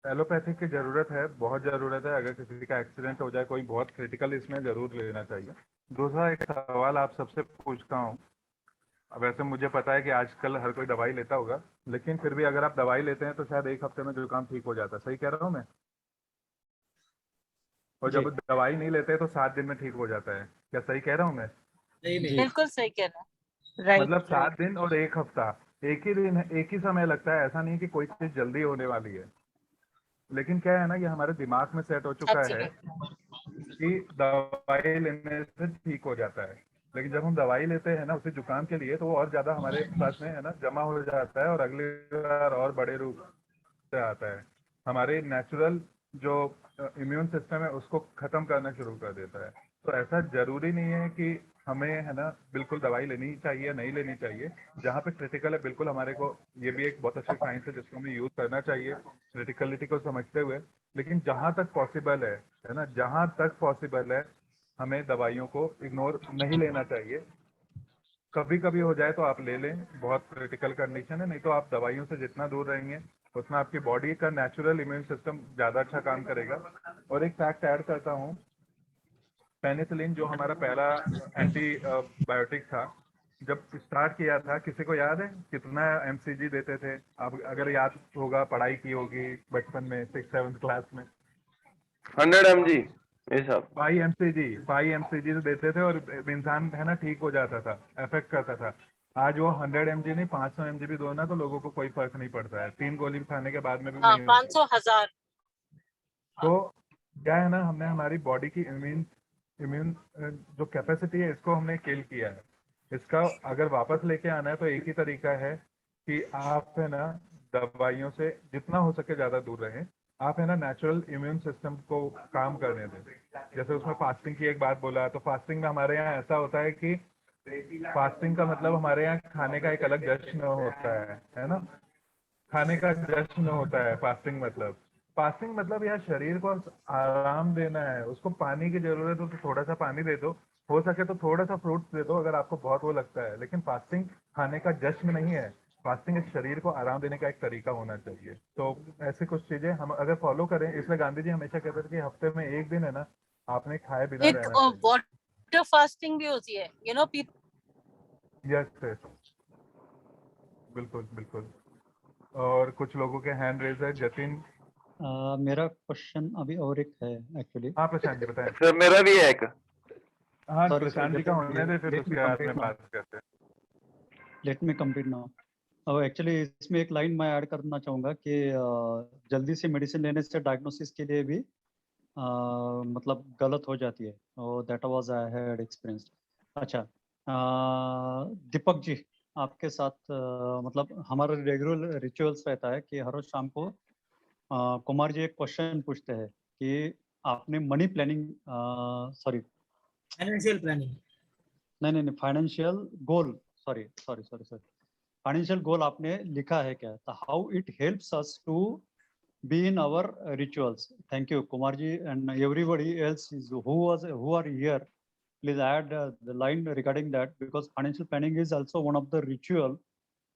एलोपैथिक की ज़रूरत है, बहुत ज़रूरत है। अगर किसी का एक्सीडेंट हो जाए कोई बहुत क्रिटिकल, इसमें ज़रूर लेना चाहिए। दूसरा एक सवाल आप सबसे पूछता हूँ, वैसे मुझे पता है कि आजकल हर कोई दवाई लेता होगा, लेकिन फिर भी अगर आप दवाई लेते हैं तो शायद एक हफ्ते में जुकाम ठीक हो जाता है, सही कह रहा हूँ मैं? और जब दवाई नहीं लेते तो 7 दिन में ठीक हो जाता है, क्या सही कह रहा हूँ मैं? बिल्कुल सही कह रहा हूँ। राइट, मतलब 7 दिन और एक हफ्ता, एक ही दिन, एक ही समय लगता है। ऐसा नहीं कि कोई चीज जल्दी होने वाली है, लेकिन क्या है ना, ये हमारे दिमाग में सेट हो चुका है कि दवाई लेने से ठीक हो जाता है। लेकिन जब हम दवाई लेते हैं ना उसे जुकाम के लिए, तो वो और ज्यादा हमारे पास में है ना जमा हो जाता है, और अगली बार और बड़े रूप से आता है। हमारे नेचुरल जो इम्यून सिस्टम है उसको खत्म करना शुरू कर देता है। तो ऐसा जरूरी नहीं है कि हमें है ना बिल्कुल दवाई लेनी चाहिए नहीं लेनी चाहिए। जहाँ पे क्रिटिकल है, बिल्कुल हमारे को, ये भी एक बहुत अच्छी साइंस है जिसको हमें यूज करना चाहिए क्रिटिकलिटी को समझते हुए। लेकिन जहाँ तक पॉसिबल है ना, जहाँ तक पॉसिबल है, हमें दवाइयों को इग्नोर नहीं लेना चाहिए। कभी कभी हो जाए तो आप ले लें, बहुत क्रिटिकल कंडीशन है, नहीं तो आप दवाइयों से जितना दूर रहेंगे उतना आपकी बॉडी का नेचुरल इम्यून सिस्टम ज़्यादा अच्छा काम करेगा। और एक फैक्ट ऐड करता हूँ, पेनिसिलिन जो हमारा पहला एंटीबायोटिक था, जब स्टार्ट किया था, किसी को याद है कितना एमसीजी देते थे? आप अगर याद होगा, पढ़ाई की होगी बचपन में 6th-7th क्लास में, 100 mg ये सब 5 mcg देते थे, और इंसान है ना ठीक हो जाता था, अफेक्ट करता था। आज वो 100 mg नहीं 500 mg भी दो ना तो लोगों को कोई फर्क नहीं पड़ता है, 3 गोली खाने के बाद में भी हाँ, नहीं होती। 500,000। तो क्या है ना, हमने हमारी बॉडी की इम्यून जो कैपेसिटी है इसको हमने किल किया है। इसका अगर वापस लेके आना है तो एक ही तरीका है कि आप है ना दवाइयों से जितना हो सके ज्यादा दूर रहें। आप है ना नेचुरल इम्यून सिस्टम को काम करने दें। जैसे उसमें फास्टिंग की एक बात बोला, तो फास्टिंग में हमारे यहाँ ऐसा होता है कि फास्टिंग का मतलब हमारे यहाँ खाने का एक अलग जश्न होता है ना, खाने का जश्न होता है फास्टिंग मतलब यार शरीर को आराम देना है, उसको पानी की जरूरत हो तो थोड़ा सा पानी दे दो, हो सके तो थोड़ा सा फ्रूट्स दे दो अगर आपको बहुत वो लगता है, लेकिन फास्टिंग खाने का जश्न नहीं है। फास्टिंग इस शरीर को आराम देने का एक तरीका होना चाहिए। तो ऐसी कुछ चीजें हम अगर फॉलो करें, इसलिए गांधी जी हमेशा कहते थे कि हफ्ते में एक दिन है ना आपने खाए बिना एक रहना चाहिए। वाटर फास्टिंग भी होती है, यू नो यस बिल्कुल बिल्कुल। और कुछ लोगों के हैंड रेज है। जतिन। मेरा क्वेश्चन अभी और एक है एक्चुअली। हाँ प्रशांत जी बताएं। सर मेरा भी है एक। हाँ Sorry, प्रशांत जी का होने दे, फिर let me उसके बाद complete में now. बात करते हैं। Let me complete now. अब एक्चुअली इसमें एक लाइन मैं ऐड करना चाहूँगा कि जल्दी से मेडिसिन लेने से डायग्नोसिस के लिए भी मतलब गलत हो जाती है, और that was I had experienced. अच्छा, दीपक जी आपके साथ मतलब हमारा रेगुलर रिचुअल्स रहता है कि हर रोज शाम को कुमार जी एक क्वेश्चन पूछते हैं कि आपने money planning sorry financial planning, नहीं financial goal, sorry financial goal आपने लिखा है क्या, तो how it helps us to be in our rituals. Thank you Kumar ji and everybody else who are here, please add the line regarding that, because financial planning is also one of the ritual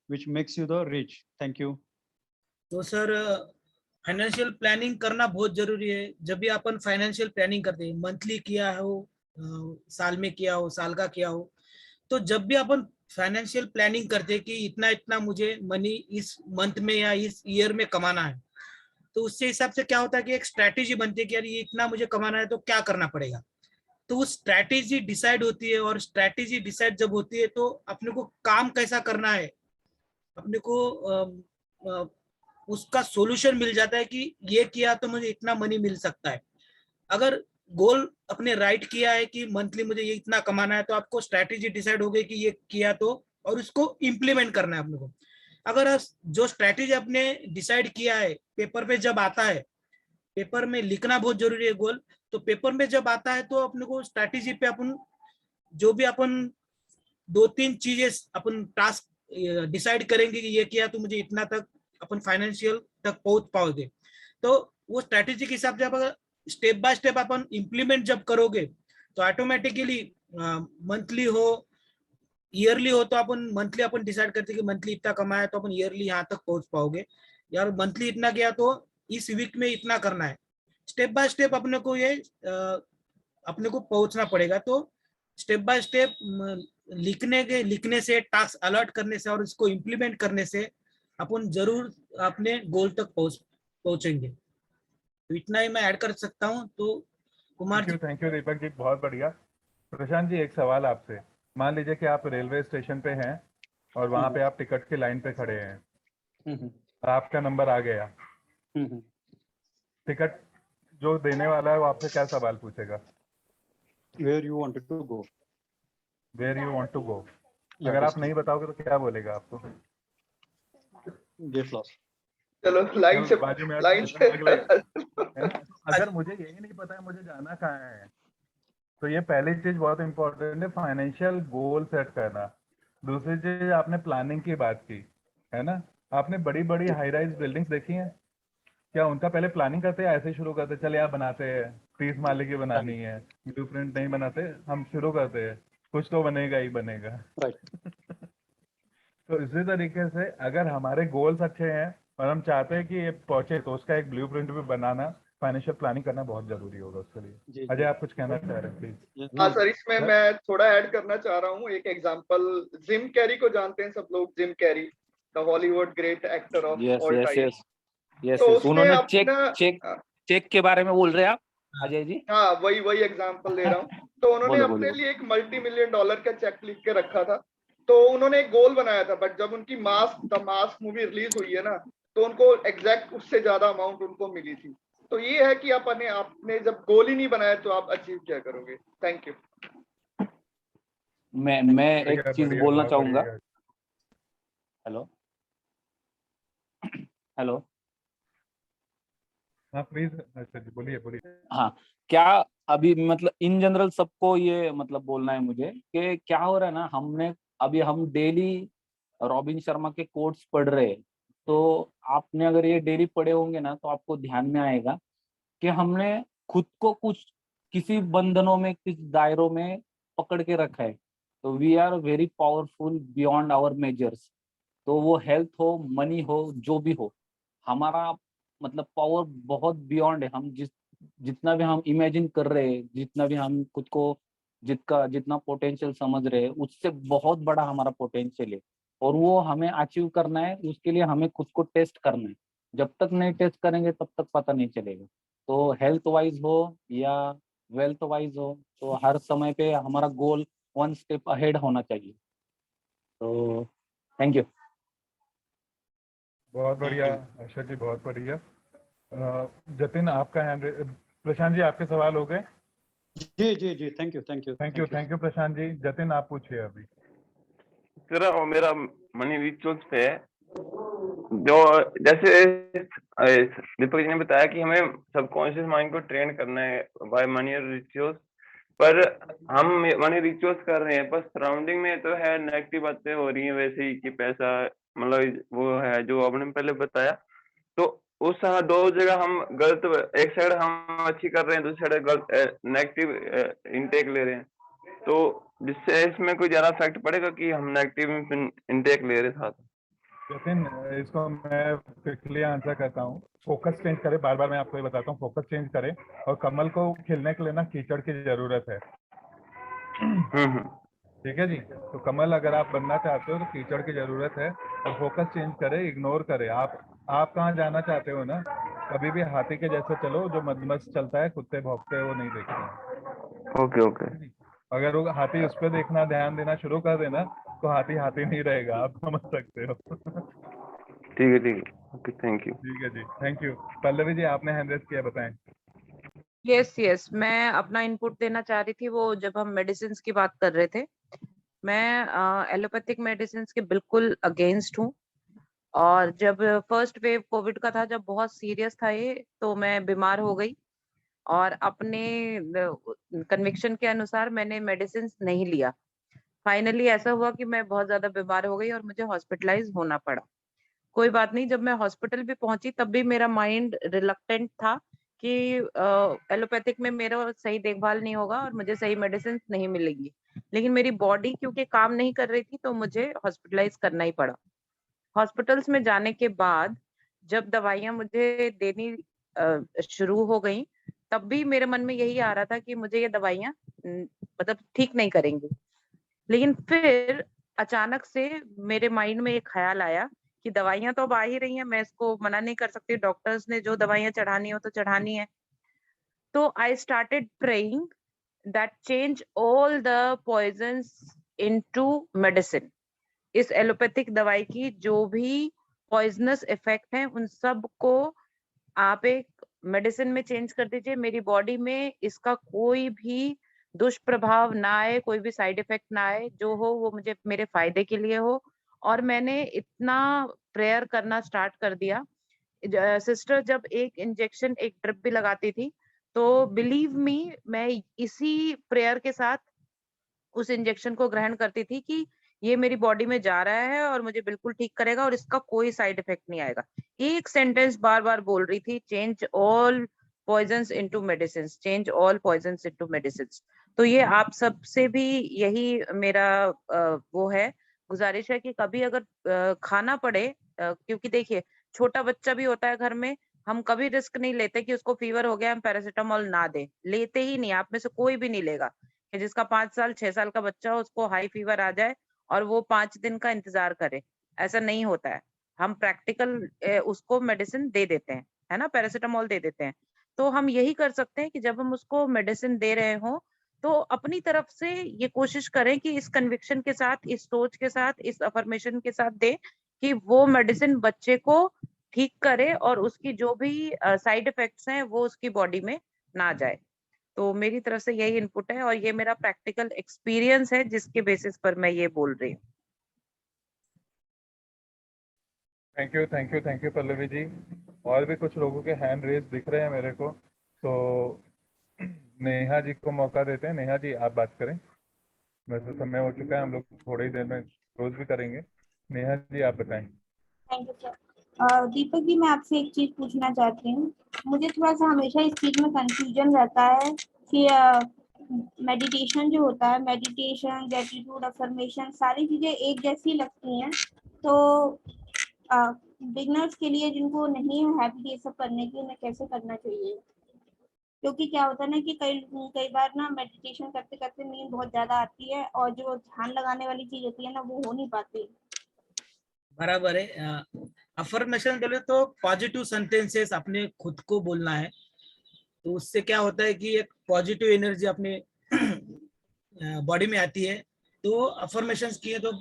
which makes you the rich. Thank you. तो sir financial planning करना बहुत जरूरी है। जब भी अपन financial planning करते हैं, monthly किया हो, साल में किया हो, साल का किया हो, तो जब भी अपन फाइनेंशियल प्लानिंग करते हैं कि इतना इतना मुझे मनी इस मंथ में या इस ईयर में कमाना है, तो उससे हिसाब से क्या होता है कि एक स्ट्रैटेजी बनती है कि यार ये इतना मुझे कमाना है तो क्या करना पड़ेगा। तो वो स्ट्रैटेजी डिसाइड होती है, और स्ट्रैटेजी डिसाइड जब होती है तो अपने को काम कैसा करना है, अपने को उसका सॉल्यूशन मिल जाता है कि ये किया तो मुझे इतना मनी मिल सकता है। अगर गोल अपने राइट किया है कि मंथली मुझे ये इतना कमाना है, तो आपको स्ट्रैटेजी डिसाइड हो गई कि ये किया तो, और उसको इम्प्लीमेंट करना है अपने को। अगर जो स्ट्रैटेजी आपने डिसाइड किया है पेपर पे जब आता है, पेपर में लिखना बहुत जरूरी है गोल, तो पेपर में जब आता है तो अपने को स्ट्रैटेजी पे अपन जो भी अपन 2-3 चीजें अपन टास्क डिसाइड करेंगे कि ये किया तो मुझे इतना तक अपन फाइनेंशियल तक पहुंच पाओगे। तो वो स्ट्रैटेजी के हिसाब से अगर step by step upon implement जब करोगे तो ऑटोमेटिकली मंथली हो ईयरली हो, तो अपन मंथली अपन डिसाइड करते कि मंथली इतना कमाया तो अपन ईयरली यहाँ तक पहुंच पाओगे, यार मंथली इतना गया तो इस वीक में इतना करना है। स्टेप बाय स्टेप अपने को ये अपने को पहुंचना पड़ेगा। तो स्टेप बाय स्टेप लिखने से, टास्क अलर्ट करने से और इसको इम्प्लीमेंट करने से अपन जरूर अपने गोल तक पहुंचेंगे। तो इतना ही मैं ऐड कर सकता हूं। तो कुमार जी, थैंक यू दीपक जी, बहुत बढ़िया। प्रशांत जी एक सवाल आपसे। मान लीजिए कि आप रेलवे स्टेशन पे हैं और वहां पे आप टिकट की लाइन पे खड़े हैं, आपका नंबर आ गया, टिकट जो देने वाला है वो आपसे क्या सवाल पूछेगा? Where you wanted to go? Where you want to go. अगर आप नहीं बताओगे तो क्या बोलेगा आपको? Get lost. चलो लाइन से बाजू में लाइन से अगर मुझे यही नहीं पता है मुझे जाना कहाँ है, तो ये पहली चीज बहुत इंपॉर्टेंट है, फाइनेंशियल गोल सेट करना। दूसरी चीज आपने प्लानिंग की बात की है ना, आपने बड़ी बड़ी हाई राइज बिल्डिंग्स देखी हैं क्या? उनका पहले प्लानिंग करते हैं, ऐसे शुरू करते चले आप बनाते हैं 30 माले की बनानी है, ब्लूप्रिंट नहीं बनाते, हम शुरू करते हैं कुछ तो बनेगा ही बनेगा। तो इसी तरीके से अगर हमारे गोल्स अच्छे हैं और हम चाहते हैं कि ये पहुंचे, तो उसका एक ब्लूप्रिंट भी बनाना, फाइनेंशियल प्लानिंग करना बहुत जरूरी होगा उसके लिए। अजय आप कुछ कहना चाह रहे हैं प्लीज? हाँ सर, इसमें मैं थोड़ा ऐड करना चाह रहा हूँ एक एग्जांपल। जिम कैरी को जानते हैं सब लोग, Jim Carrey the Hollywood great actor of all time. तो उसने अपना चेक के बारे में बोल रहे हैं आप अजय जी? हाँ वही एग्जांपल दे रहा हूँ। तो उन्होंने अपने लिए एक $multi-million का चेक लिख के रखा था तो उन्होंने एक गोल बनाया था, बट जब उनकी द मास्क मूवी रिलीज हुई है ना, तो उनको एग्जैक्ट उससे ज्यादा अमाउंट उनको मिली थी। तो ये है कि आपने जब गोल ही नहीं बनाया तो आप अचीव क्या करोगे। Thank you. मैं एक बढ़िया, चीज बढ़िया, बोलना बहुत चाहूंगा। बढ़िया। हेलो हेलो हाँ प्लीज अच्छा जी, बोलिए बोलिए। हाँ, क्या अभी मतलब इन जनरल सबको ये मतलब बोलना है मुझे कि क्या हो रहा है ना, हम डेली रॉबिन शर्मा के कोट्स पढ़ रहे हैं। तो आपने अगर ये डेली पढ़े होंगे ना, तो आपको ध्यान में आएगा कि हमने खुद को कुछ किसी बंधनों में, किसी दायरों में पकड़ के रखा है। तो we are very powerful beyond our measures. तो वो हेल्थ हो, मनी हो, जो भी हो, हमारा मतलब पावर बहुत बियॉन्ड है। हम जितना भी हम इमेजिन कर रहे हैं, जितना भी हम खुद को जितना पोटेंशियल समझ रहे हैं, उससे बहुत बड़ा हमारा पोटेंशियल है। और वो हमें अचीव करना है, उसके लिए हमें खुद को टेस्ट करना है। जब तक नहीं टेस्ट करेंगे तब तक पता नहीं चलेगा। तो हेल्थ वाइज हो या वेल्थ वाइज हो, तो हर समय पे हमारा गोल 1 स्टेप अहेड होना चाहिए। तो थैंक यू। बहुत बढ़िया हर्षद जी, बहुत बढ़िया। जतिन आपका हैंड, प्रशांत जी आपके सवाल हो गए। जी जी जी, thank you thank you thank you Prashant ji. Jatin आप पूछिए अभी। मेरा मनी रिचुअल्स पे है। जो जैसे दीपक जी ने बताया कि हमें सबकॉन्शियस माइंड को ट्रेन करना है बाय मनी रिचुअल्स, पर हम मनी रिचुअल्स कर रहे हैं, पर सराउंडिंग में तो है नेगेटिव बातें हो रही हैं वैसे ही कि पैसा मतलब वो है जो आपने पहले बताया। तो उस दो जगह हम गलत, एक साइड हम अच्छी कर रहे हैं, दूसरी साइड गलत नेगेटिव इनटेक ले रहे हैं। तो जिससे इसमें कोई ज्यादा इफेक्ट पड़ेगा कि हम नेगेटिव इनटेक ले रहे साथ। जतिन इसको मैं क्विकली आंसर करता हूँ। फोकस चेंज करें, बार बार मैं आपको ये बताता हूँ, फोकस चेंज करें। और कमल को खिलने के लिए ना कीचड़ की जरूरत है। ठीक है जी। तो कमल अगर आप बनना चाहते हो तो कीचड़ की जरूरत है। और फोकस चेंज करें, इग्नोर करें। आप कहाँ जाना चाहते हो ना, कभी भी हाथी के जैसे चलो। जो मदमस्त चलता है, कुत्ते भौंकते हैं, वो नहीं देखते हैं। Okay okay. अगर वो हाथी उस पर देखना, ध्यान देना शुरू कर देना, तो हाथी हाथी नहीं रहेगा। आप समझ सकते हो। ठीक है ओके, थैंक यू। ठीक है जी, थैंक यू। पल्लवी जी आपने हैंड रेज किया, बताएं। यस, मैं अपना इनपुट देना चाह रही थी। वो जब हम मेडिसिन की बात कर रहे थे, मैं एलोपैथिक मेडिसिन के बिल्कुल अगेंस्ट हूँ। और जब फर्स्ट वेव कोविड का था, जब बहुत सीरियस था ये, तो मैं बीमार हो गई और अपने कन्विक्शन के अनुसार मैंने मेडिसिन नहीं लिया। फाइनली ऐसा हुआ कि मैं बहुत ज्यादा बीमार हो गई और मुझे हॉस्पिटलाइज होना पड़ा। कोई बात नहीं, जब मैं हॉस्पिटल भी पहुंची तब भी मेरा माइंड रिलक्टेंट था कि एलोपैथिक में मेरा सही देखभाल नहीं होगा और मुझे सही मेडिसिन नहीं मिलेगी। लेकिन मेरी बॉडी क्योंकि काम नहीं कर रही थी, तो मुझे हॉस्पिटलाइज करना ही पड़ा। हॉस्पिटल्स में जाने के बाद जब दवाइयां मुझे देनी शुरू हो गई, तब भी मेरे मन में यही आ रहा था कि मुझे ये दवाइयां मतलब ठीक नहीं करेंगी। लेकिन फिर अचानक से मेरे माइंड में एक ख्याल आया कि दवाइयां तो अब आ ही रही हैं, मैं इसको मना नहीं कर सकती, डॉक्टर्स ने जो दवाइयां चढ़ानी हो तो चढ़ानी है। तो I started praying that change all the poisons into medicine. इस एलोपैथिक दवाई की जो भी पॉइजनस इफेक्ट है, उन सब को आप एक मेडिसिन में चेंज कर दीजिए। मेरी बॉडी में इसका कोई भी दुष्प्रभाव ना आए, कोई भी साइड इफेक्ट ना आए, जो हो वो मुझे मेरे फायदे के लिए हो। और मैंने इतना प्रेयर करना स्टार्ट कर दिया। सिस्टर जब एक इंजेक्शन, एक ड्रिप भी लगाती थी, तो बिलीव मी, मैं इसी प्रेयर के साथ उस इंजेक्शन को ग्रहण करती थी कि ये मेरी बॉडी में जा रहा है और मुझे बिल्कुल ठीक करेगा और इसका कोई साइड इफेक्ट नहीं आएगा। एक सेंटेंस बार बार बोल रही थी, change all poisons into medicine, change all poisons into medicine. तो ये आप सबसे भी यही मेरा वो है, गुजारिश है कि कभी अगर खाना पड़े, क्योंकि देखिए छोटा बच्चा भी होता है घर में, हम कभी रिस्क नहीं लेते कि उसको फीवर हो गया हम पैरासीटामोल ना दे, लेते ही नहीं। आप में से कोई भी नहीं लेगा कि जिसका 5 साल 6 साल का बच्चा हो, उसको हाई फीवर आ जाए और वो 5 दिन का इंतजार करे। ऐसा नहीं होता है। हम प्रैक्टिकल उसको मेडिसिन दे देते हैं, है ना, पैरासीटामोल दे देते हैं। तो हम यही कर सकते हैं कि जब हम उसको मेडिसिन दे रहे हो, तो अपनी तरफ से ये कोशिश करें कि इस कन्विक्शन के साथ, इस सोच के साथ, इस अफर्मेशन के साथ दें कि वो मेडिसिन बच्चे को ठीक करे और उसकी जो भी साइड इफेक्ट्स हैं वो उसकी बॉडी में ना जाए। तो मेरी तरफ से यही इनपुट है और ये मेरा प्रैक्टिकल एक्सपीरियंस है जिसके बेसिस पर मैं ये बोल रही हूँ। थैंक यू पल्लवी जी। और भी कुछ लोगों के हैंड रेज दिख रहे हैं मेरे को, तो नेहा जी को मौका देते हैं। नेहा जी आप बात करें, वैसे समय हो चुका है, हम लोग थोड़ी ही देर में क्लोज भी करेंगे। नेहा जी आप बताएं। Thank you sir. Deepak ji, मैं आपसे एक चीज पूछना चाहती हूँ। मुझे थोड़ा सा हमेशा इस चीज में कंफ्यूजन रहता है कि मेडिटेशन जो होता है, मेडिटेशन, ग्रेटिट्यूड, अफर्मेशन, सारी चीजें एक जैसी लगती हैं। तो बिगनर्स के लिए जिनको नहीं है हैबिट ये सब करने की, उन्हें कैसे करना चाहिए? क्योंकि क्या होता है ना कि कई बार ना मेडिटेशन करते करते नींद बहुत ज्यादा आती है और जो ध्यान लगाने वाली चीज होती है ना वो हो नहीं पाती। बराबर है। अफर्मेशन बोले तो पॉजिटिव सेंटेंसेस अपने खुद को बोलना है, तो उससे क्या होता है कि एक पॉजिटिव एनर्जी अपने बॉडी में आती है। तो अफर्मेशंस किए तो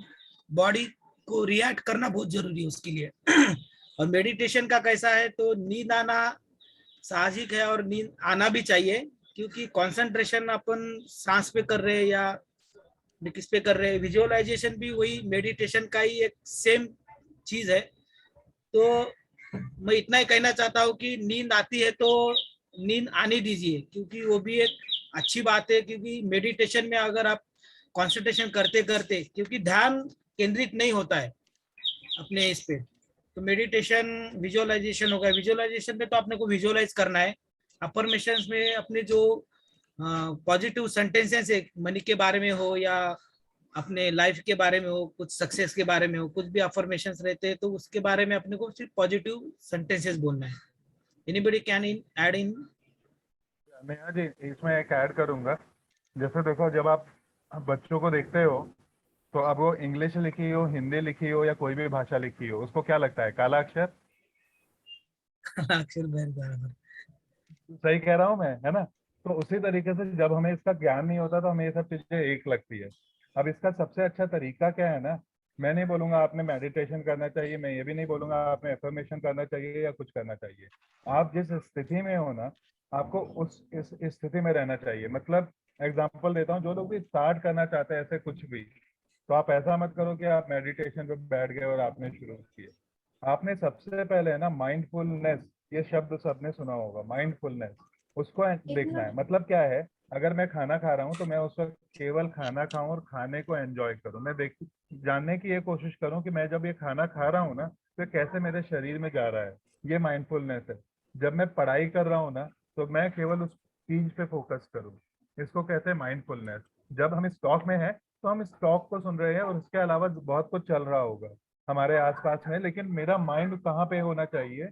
बॉडी को रिएक्ट करना बहुत जरूरी है उसके लिए। और मेडिटेशन का कैसा है, तो नींद आना साहजिक है और नींद आना भी चाहिए, क्योंकि कंसंट्रेशन अपन सांस पे कर रहे हैं या किस पे कर रहे हैं। विजुअलाइजेशन भी वही मेडिटेशन का ही एक सेम चीज है। तो मैं इतना ही कहना चाहता हूँ कि नींद आती है तो नींद आने दीजिए, क्योंकि वो भी एक अच्छी बात है। क्योंकि मेडिटेशन में अगर आप कंसंट्रेशन करते करते, क्योंकि ध्यान केंद्रित नहीं होता है अपने इस पे, तो मेडिटेशन विजुअलाइजेशन होगा। विजुअलाइजेशन में तो आपने को विजुअलाइज करना है। अफर्मेशंस में अपने जो पॉजिटिव सेंटेंसेस है, मनी के बारे में हो या अपने लाइफ के बारे में हो, कुछ सक्सेस के बारे में हो, कुछ भी अफर्मेशंस रहते हैं तो उसके बारे में अपने को सिर्फ पॉजिटिव सेंटेंसेस बोलना है। Anybody can add in? Neha ji इसमें एक ऐड करूंगा। जैसे देखो, जब आप बच्चों को देखते हो तो अब वो इंग्लिश लिखी हो, हिंदी लिखी हो या कोई भी भाषा लिखी हो, उसको क्या लगता है? काला अक्षर। अक्षर बराबर। सही कह रहा हूँ मैं, है ना? तो उसी तरीके से जब हमें इसका ज्ञान नहीं होता तो हमें ये सब चीजें एक लगती है। अब इसका सबसे अच्छा तरीका क्या है ना, मैं नहीं बोलूंगा आपने मेडिटेशन करना चाहिए, मैं ये भी नहीं बोलूंगा आपने एफर्मेशन करना चाहिए या कुछ करना चाहिए। आप जिस स्थिति में हो ना, आपको इस स्थिति में रहना चाहिए। मतलब एग्जाम्पल देता हूँ, जो लोग भी स्टार्ट करना चाहते हैं ऐसे कुछ भी, तो आप ऐसा मत करो कि आप मेडिटेशन पे बैठ गए और आपने शुरू किए। आपने सबसे पहले है ना माइंडफुलनेस, ये शब्द सबने सुना होगा, माइंडफुलनेस, उसको देखना है। मतलब क्या है, अगर मैं खाना खा रहा हूँ तो मैं उस वक्त केवल खाना खाऊं और खाने को एंजॉय करूं। मैं जानने की ये कोशिश करूं कि मैं जब ये खाना खा रहा हूँ ना तो कैसे मेरे शरीर में जा रहा है। ये माइंडफुलनेस है। जब मैं पढ़ाई कर रहा हूँ ना तो मैं केवल उस चीज पे फोकस करूँ, इसको कहते हैं माइंडफुलनेस। जब हम स्टॉक में हैं तो हम स्टॉक को सुन रहे हैं और इसके अलावा बहुत कुछ चल रहा होगा हमारे आसपास में, लेकिन मेरा माइंड कहाँ पे होना चाहिए?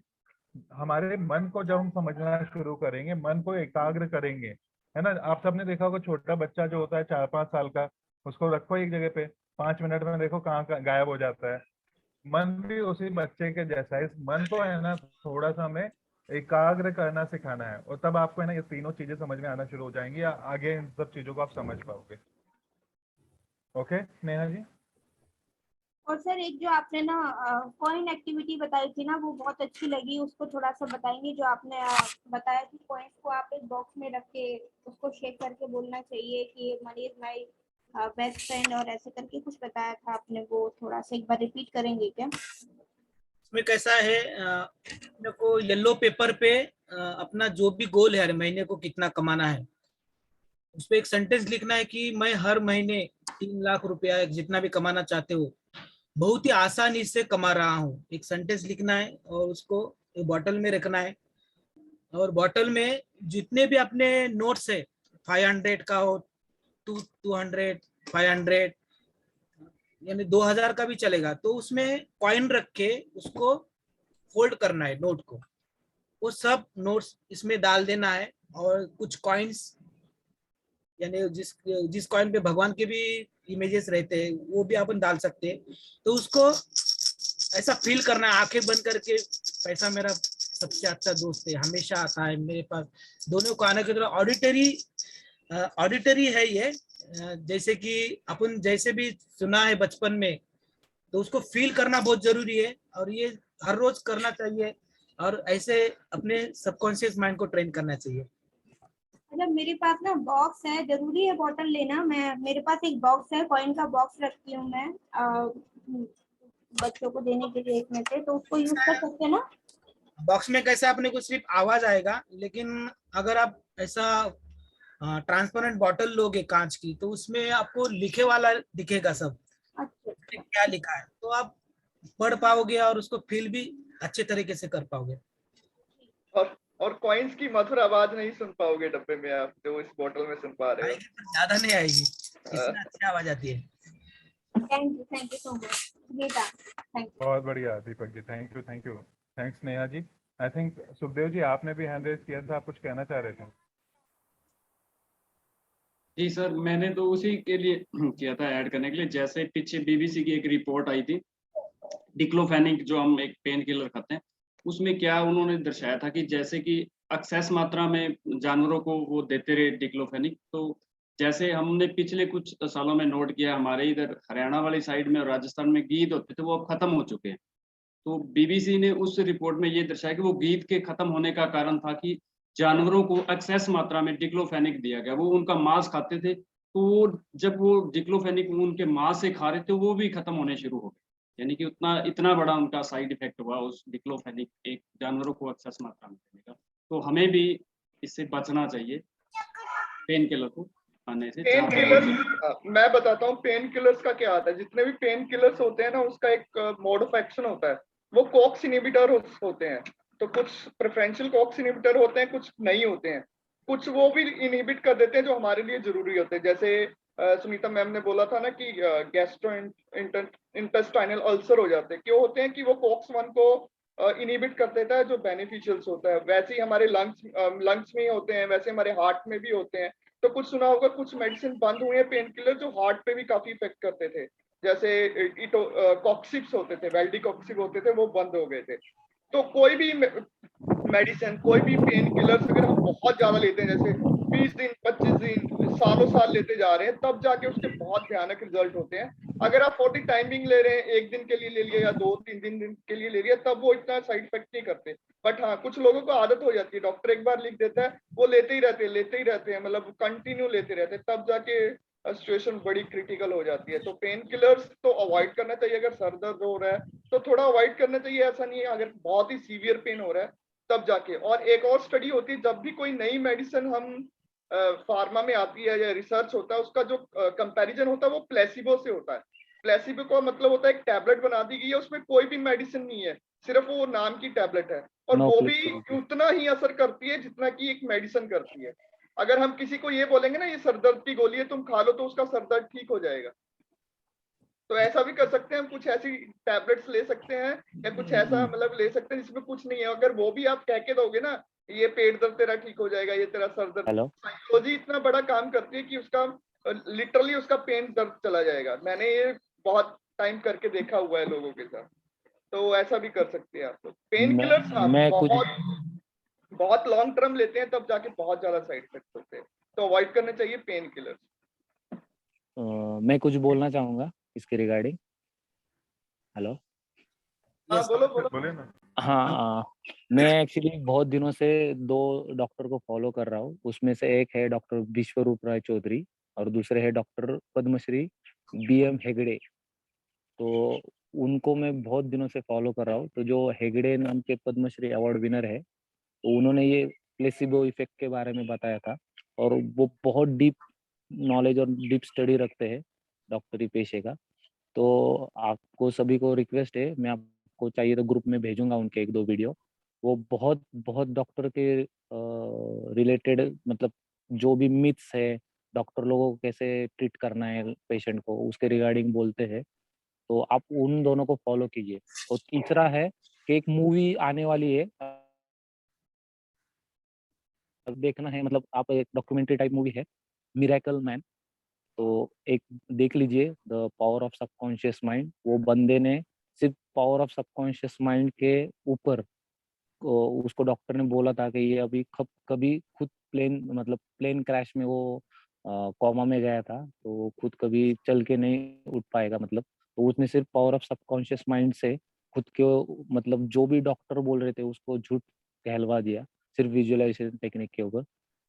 हमारे मन को जब हम समझना शुरू करेंगे, मन को एकाग्र करेंगे, है ना? आप सबने देखा होगा, छोटा बच्चा जो होता है 4-5 साल का, उसको रखो एक जगह पे, 5 मिनट में देखो कहाँ गायब हो जाता है। मन भी उसी बच्चे के जैसा है। इस मन को है ना थोड़ा सा हमें एकाग्र करना सिखाना है, और तब आपको है ना ये तीनों चीजें समझ में आना शुरू हो जाएंगी, या आगे इन सब चीजों को आप समझ पाओगे। ओके नेहा जी। और सर एक जो आपने ना कॉइन एक्टिविटी बताई थी ना, वो बहुत अच्छी लगी। उसको थोड़ा सा बताएंगे? जो आपने बताया कि कॉइन्स को आप एक बॉक्स में रख के उसको शेक करके बोलना चाहिए कि money is my best friend, और ऐसे करके कुछ बताया था आपने, वो थोड़ा सा एक बार रिपीट करेंगे क्या? इसमें कैसा है, अपने को येलो पेपर पे अपना जो भी गोल है हर महीने को कितना कमाना है, उस पर एक सेंटेंस लिखना है कि मैं हर महीने 3 लाख रुपया जितना भी कमाना चाहते हो बहुत ही आसानी से कमा रहा हूँ। एक सेंटेंस लिखना है और उसको एक बॉटल में रखना है। और बॉटल में जितने भी अपने नोट्स है, 500 का हो, 200, 500, यानी 2000 का भी चलेगा, तो उसमें कॉइन रख के उसको फोल्ड करना है नोट को। वो सब नोट्स इसमें डाल देना है। और कुछ कॉइन्स, यानी जिस कॉइन पे भगवान के भी इमेजेस रहते हैं वो भी अपन डाल सकते हैं। तो उसको ऐसा फील करना है आंखें बंद करके, पैसा मेरा सबसे अच्छा दोस्त है, हमेशा आता है मेरे पास। दोनों को आने की तरह ऑडिटरी ऑडिटरी है ये, जैसे कि अपन जैसे भी सुना है बचपन में, तो उसको फील करना बहुत जरूरी है, और ये हर रोज करना चाहिए, और ऐसे अपने सबकॉन्शियस माइंड को ट्रेन करना चाहिए। मतलब मेरे पास ना बॉक्स है, जरूरी है बॉटल लेना, मैं मेरे पास एक बॉक्स है, कॉइन का बॉक्स रखती हूँ मैं बच्चों को देने के लिए एक में से, तो उसको यूज कर सकते हैं ना? बॉक्स में कैसे अपने को सिर्फ आवाज आएगा, लेकिन अगर आप ऐसा ट्रांसपेरेंट बॉटल लोगे कांच की, तो उसमें आपको लिखे वाला दिखेगा सब, अच्छा क्या लिखा है, तो आप पढ़ पाओगे और उसको फील भी अच्छे तरीके से कर पाओगे। और कॉइन्स की मधुर आवाज नहीं सुन पाओगे डब्बे में आप जो इस बोतल में सुन पा रहे हो। आएगी पर ज्यादा नहीं आएगी, इसमें अच्छी आवाज आती है। Thank you so much Gita, thank you. बहुत बढ़िया Deepak ji, thank you thanks Neha ji. I think Sukhdev ji आपने भी हैंड रेज किया था, आप कुछ कहना चाह रहे थे? जी सर, मैंने तो उसी के लिए किया था ऐड करने के लिए। जैसे पीछे बीबीसी की एक रिपोर्ट आई थी, डिक्लोफेनिक जो हम एक पेन किलर खाते हैं, उसमें क्या उन्होंने दर्शाया था कि जैसे कि एक्सेस मात्रा में जानवरों को वो देते रहे डिक्लोफेनिक, तो जैसे हमने पिछले कुछ सालों में नोट किया, हमारे इधर हरियाणा वाली साइड में और राजस्थान में गीद होते थे, वो अब खत्म हो चुके हैं। तो बीबीसी ने उस रिपोर्ट में ये दर्शाया कि वो गीद के खत्म होने का कारण था कि जानवरों को एक्सेस मात्रा में डिक्लोफेनिक दिया गया। वो उनका मांस खाते थे, तो वो जब वो डिक्लोफेनिक उनके मांस से खा रहे थे, वो भी खत्म होने शुरू हो गए। यानी कि इतना बड़ा उनका साइड इफेक्ट हुआ उस डिक्लोफेनिक एक जानवरों को एक्सेस मात्रा में देने का। तो हमें भी इससे बचना चाहिए, पेन किलर को खाने से। पेन किलर्स मैं बताता हूँ पेन किलर्स का क्या आता है। जितने भी पेन किलर्स होते हैं ना, उसका एक मोड ऑफ एक्शन होता है, वो कॉक्स इनिबिटर होते हैं। तो कुछ प्रेफरेंशियल कॉक्स इनिबिटर होते हैं, कुछ नहीं होते हैं। कुछ वो भी इनहिबिट कर देते हैं जो हमारे लिए जरूरी होते हैं। जैसे सुनीता मैम ने बोला था ना कि गैस्ट्रो इंटेस्टाइनल अल्सर हो जाते हैं, क्यों होते हैं कि वो कॉक्स 1 को इनहिबिट कर देता है जो बेनिफिशियल्स होता है। वैसे ही हमारे लंग्स में होते हैं, वैसे हमारे हार्ट में भी होते हैं। तो कुछ सुना होगा, कुछ मेडिसिन बंद हुए हैं पेन किलर जो हार्ट पे भी काफी इफेक्ट करते थे। जैसे कॉक्सिप्स होते थे, वेल्डिकॉक्सिब होते थे, वो बंद हो गए थे। तो कोई भी मेडिसिन, कोई भी पेन किलर्स अगर हम बहुत ज्यादा लेते हैं, जैसे 20 दिन 25 दिन सालों साल लेते जा रहे हैं, तब जाके उसके बहुत भयानक रिजल्ट होते हैं। अगर आप फॉर द टाइमिंग ले रहे हैं, एक दिन के लिए ले लिया या 2-3 दिन के लिए ले लिया, तब वो इतना साइड इफेक्ट नहीं करते। बट हाँ, कुछ लोगों को आदत हो जाती है, डॉक्टर एक बार लिख देता है, वो लेते ही रहते हैं, मतलब कंटिन्यू लेते रहते हैं, तब जाके सिचुएशन बड़ी क्रिटिकल हो जाती है। तो पेन किलर्स तो अवॉइड करना चाहिए। अगर सर दर्द हो रहा है तो थोड़ा अवॉइड करना चाहिए, ऐसा नहीं है। अगर बहुत ही सीवियर पेन हो रहा है तब जाके। और एक और स्टडी होती है, जब भी कोई नई मेडिसिन हम फार्मा में आती है या रिसर्च होता है, उसका जो कंपैरिजन होता है वो प्लेसिबो से होता है। प्लेसिबो का मतलब होता है एक टैबलेट बना दी गई है, उसमें कोई भी मेडिसिन नहीं है, सिर्फ वो नाम की टैबलेट है, और No वो भी placebo. उतना ही असर करती है जितना कि एक मेडिसिन करती है। अगर हम किसी को ये बोलेंगे ना, ये सरदर्द की गोली है, तुम खा लो, तो उसका सरदर्द ठीक हो जाएगा। तो ऐसा भी कर सकते हैं हम, कुछ ऐसी टैबलेट्स ले सकते हैं या कुछ ऐसा मतलब ले सकते हैं जिसमें कुछ नहीं है। अगर वो भी आप कह के दोगे ना, ये पेट दर्द तेरा ठीक हो जाएगा, ये तेरा सर दर्द, हेलो, साइकोलॉजी इतना बड़ा काम करती है कि उसका लिटरली उसका पेन दर्द चला जाएगा। मैंने ये बहुत टाइम करके देखा हुआ है लोगों के साथ। तो ऐसा भी कर सकते हैं आप लोग। पेन किलर्स हाँ मैं कुछ बहुत लॉन्ग टर्म लेते हैं, तब जाके बहुत ज्यादा साइड इफेक्ट होते हैं, तो अवॉइड करना चाहिए पेन किलर्स। मैं कुछ बोलना चाहूंगा इसके रिगार्डिंग। हेलो, हाँ बोलो बोलो। बोले ना। हाँ, मैं एक्चुअली बहुत दिनों से 2 डॉक्टर को फॉलो कर रहा हूँ। उसमें से एक है डॉक्टर विश्वरूप राय चौधरी और दूसरे है डॉक्टर पद्मश्री BM हेगड़े। तो उनको मैं बहुत दिनों से फॉलो कर रहा हूँ। तो जो हेगड़े नाम के पद्मश्री अवार्ड विनर है, तो उन्होंने ये प्लेसिबो इफेक्ट के बारे में बताया था, और वो बहुत डीप नॉलेज और डीप स्टडी रखते हैं डॉक्टरी पेशे का। तो आपको सभी को रिक्वेस्ट है, मैं आपको चाहिए तो ग्रुप में भेजूंगा उनके 1-2 वीडियो। वो बहुत बहुत डॉक्टर के रिलेटेड, मतलब जो भी मिथ्स है, डॉक्टर लोगों को कैसे ट्रीट करना है पेशेंट को, उसके रिगार्डिंग बोलते हैं। तो आप उन दोनों को फॉलो कीजिए। और तीसरा है कि एक मूवी आने वाली है, देखना है, मतलब आप, एक डॉक्यूमेंट्री टाइप मूवी है, मिरेकल मैन। तो एक देख लीजिए, the power of subconscious mind. वो बंदे ने सिर्फ पावर ऑफ सबकॉन्शियस माइंड के ऊपर उसको डॉक्टर ने बोला था कि ये अभी कभी खुद प्लेन क्रैश में वो कॉमा में गया था, तो वो खुद कभी चल के नहीं उठ पाएगा मतलब। तो उसने सिर्फ पावर ऑफ सबकॉन्शियस माइंड से खुद को मतलब जो भी डॉक्टर बोल रहे थे उसको झूठ कहलवा दिया, सिर्फ विजुअलाइजेशन टेक्निक के ऊपर।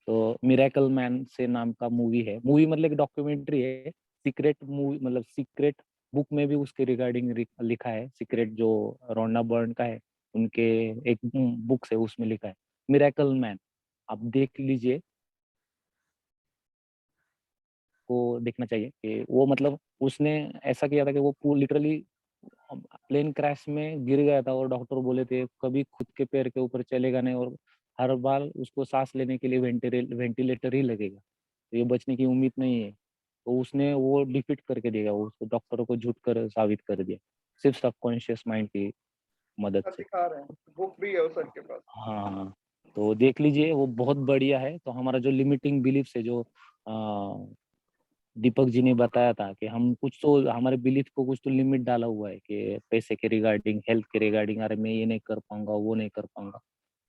तो मिरेकल मैन से नाम का मूवी है, मूवी मतलब एक डॉक्यूमेंट्री है, सीक्रेट मूवी मतलब सीक्रेट बुक में भी उसके रिगार्डिंग लिखा है, सीक्रेट जो रोना बर्न का है उनके एक बुक है उसमें लिखा है मिरेकल मैन, आप देख लीजिए, को देखना चाहिए कि वो मतलब उसने ऐसा किया था कि वो लिटरली प्लेन क्रैश में गिर गया था और डॉक्टर बोले थे कभी खुद के पैर के ऊपर चलेगा नहीं और हर बार उसको सांस लेने के लिए वेंटिलेटर ही लगेगा, तो ये बचने की उम्मीद नहीं है। तो उसने वो डिफीट करके दिया, उसको डॉक्टर को झूठ कर साबित कर दिया सिर्फ सबकॉन्शियस माइंड की मदद सर से। दिखा रहे हैं, बुक भी है वो सर के पास। हाँ, तो देख लीजिए, वो बहुत बढ़िया है। तो हमारा जो लिमिटिंग बिलीफ है जो दीपक जी ने बताया था कि हम कुछ तो हमारे बिलीफ को कुछ तो लिमिट डाला हुआ है कि पैसे के रिगार्डिंग, हेल्थ के रिगार्डिंग, अरे मैं ये नहीं कर पाऊंगा, वो नहीं कर पाऊंगा।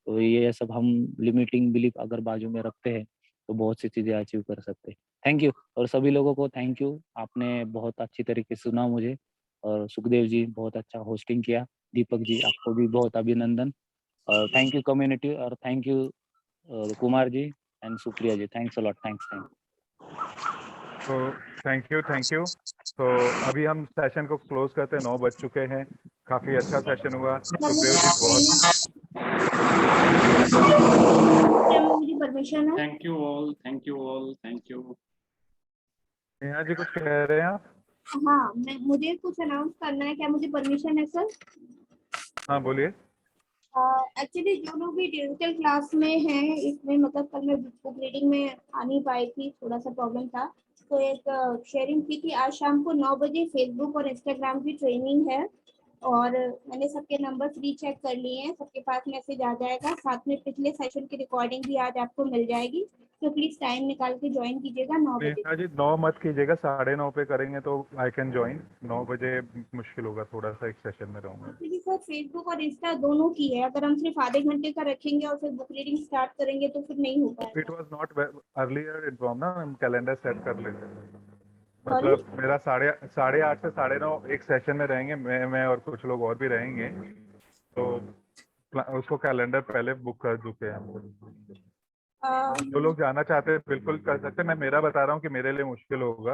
तो ये सब हम लिमिटिंग बिलीफ अगर बाजू में रखते हैं तो बहुत सी चीजें अचीव कर सकते हैं। थैंक यू, और सभी लोगों को थैंक यू, आपने बहुत अच्छी तरीके से सुना मुझे, और सुखदेव जी बहुत अच्छा होस्टिंग किया, दीपक जी आपको भी बहुत अभिनंदन, और थैंक यू कम्युनिटी, और thank you Kumar ji and Supriya ji, thanks a lot, thanks. तो थैंक यू। तो अभी हम सेशन को क्लोज करते हैं, 9 बज चुके हैं, काफी अच्छा सेशन हुआ। सुखदेव जी बहुत मुझे परमिशन है। Thank you all, thank you all, thank you. Neha ji कुछ कह रहे हैं आप? हाँ, मुझे कुछ अनाउंस करना है, क्या मुझे परमिशन है सर? हाँ बोलिए। एक्चुअली जो लोग भी डिजिटल क्लास में हैं इसमें, मतलब कल मैं बुक रीडिंग में आ नहीं पाई थी, थोड़ा सा प्रॉब्लम था, तो एक शेयरिंग थी कि आज शाम को 9 बजे फेसबुक और इंस्टाग्राम की ट्रेनिंग है, और मैंने सबके नंबर रीचेक कर लिए हैं, सबके पास मैसेज आ जाएगा, साथ में पिछले सेशन की रिकॉर्डिंग भी आज आपको मिल जाएगी, तो प्लीज टाइम निकाल के ज्वाइन कीजिएगा 9 बजे। नेहा जी 9 मत कीजिएगा, 9:30 पे करेंगे तो आई कैन ज्वाइन। 9 बजे मुश्किल होगा, थोड़ा सा एक सेशन में रहूंगा। एक्चुअली सर फेसबुक और इंस्टा दोनों की है, अगर हम सिर्फ आधे घंटे का रखेंगे और फिर बुक रीडिंग स्टार्ट करेंगे तो फिर नहीं हो पाएगा। It was not earlier inform ना, हम कैलेंडर सेट कर लेते हैं। सॉरी? मतलब मेरा 8:30 से 9:30 एक सेशन में रहेंगे, मैं और कुछ लोग और भी रहेंगे, तो उसको कैलेंडर पहले बुक कर चुके हैं हम। जो लोग जाना चाहते हैं बिल्कुल कर सकते हैं, मैं मेरा बता रहा हूँ कि मेरे लिए मुश्किल होगा,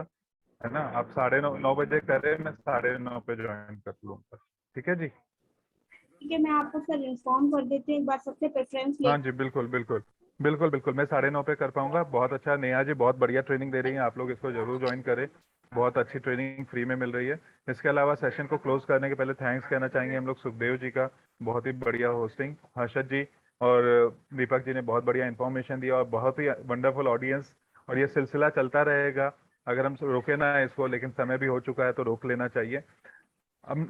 है ना। आप 9:30 बजे करें, मैं 9:30 पे ज्वाइन कर लूँगा, ठीक है जी। ठीक है, मैं आपको सर इन्फॉर्म कर देती हूँ एक बार, सबसे प्रेफरेंस ले। हाँ जी, बिल्कुल बिल्कुल बिल्कुल बिल्कुल, मैं 9:30 पे कर पाऊंगा। बहुत अच्छा, नेहा जी बहुत बढ़िया ट्रेनिंग दे रही हैं, आप लोग इसको जरूर ज्वाइन करें, बहुत अच्छी ट्रेनिंग फ्री में मिल रही है। इसके अलावा सेशन को क्लोज करने के पहले थैंक्स कहना चाहेंगे हम लोग सुखदेव जी का, बहुत ही बढ़िया होस्टिंग, हर्षद जी और दीपक जी ने बहुत बढ़िया इन्फॉर्मेशन दिया, और बहुत ही वंडरफुल ऑडियंस, और ये सिलसिला चलता रहेगा अगर हम रोके ना इसको, लेकिन समय भी हो चुका है तो रोक लेना चाहिए।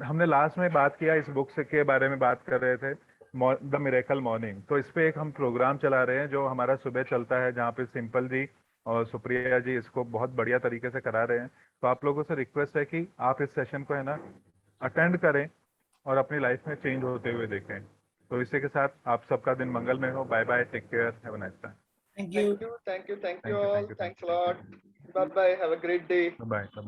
हमने लास्ट में बात किया, इस बुक से के बारे में बात कर रहे थे, द मिरेकल मॉर्निंग, तो इस पे एक हम प्रोग्राम चला रहे हैं जो हमारा सुबह चलता है, जहाँ पे सिंपल जी और सुप्रिया जी इसको बहुत बढ़िया तरीके से करा रहे हैं। तो आप लोगों से रिक्वेस्ट है कि आप इस सेशन को है ना अटेंड करें और अपनी लाइफ में चेंज होते हुए देखें। तो इसी के साथ आप सबका दिन मंगलमय हो। Bye bye, take care, have a nice time. Thank you. Thank you all. Thanks a lot. Bye bye. Have a great day. Bye bye.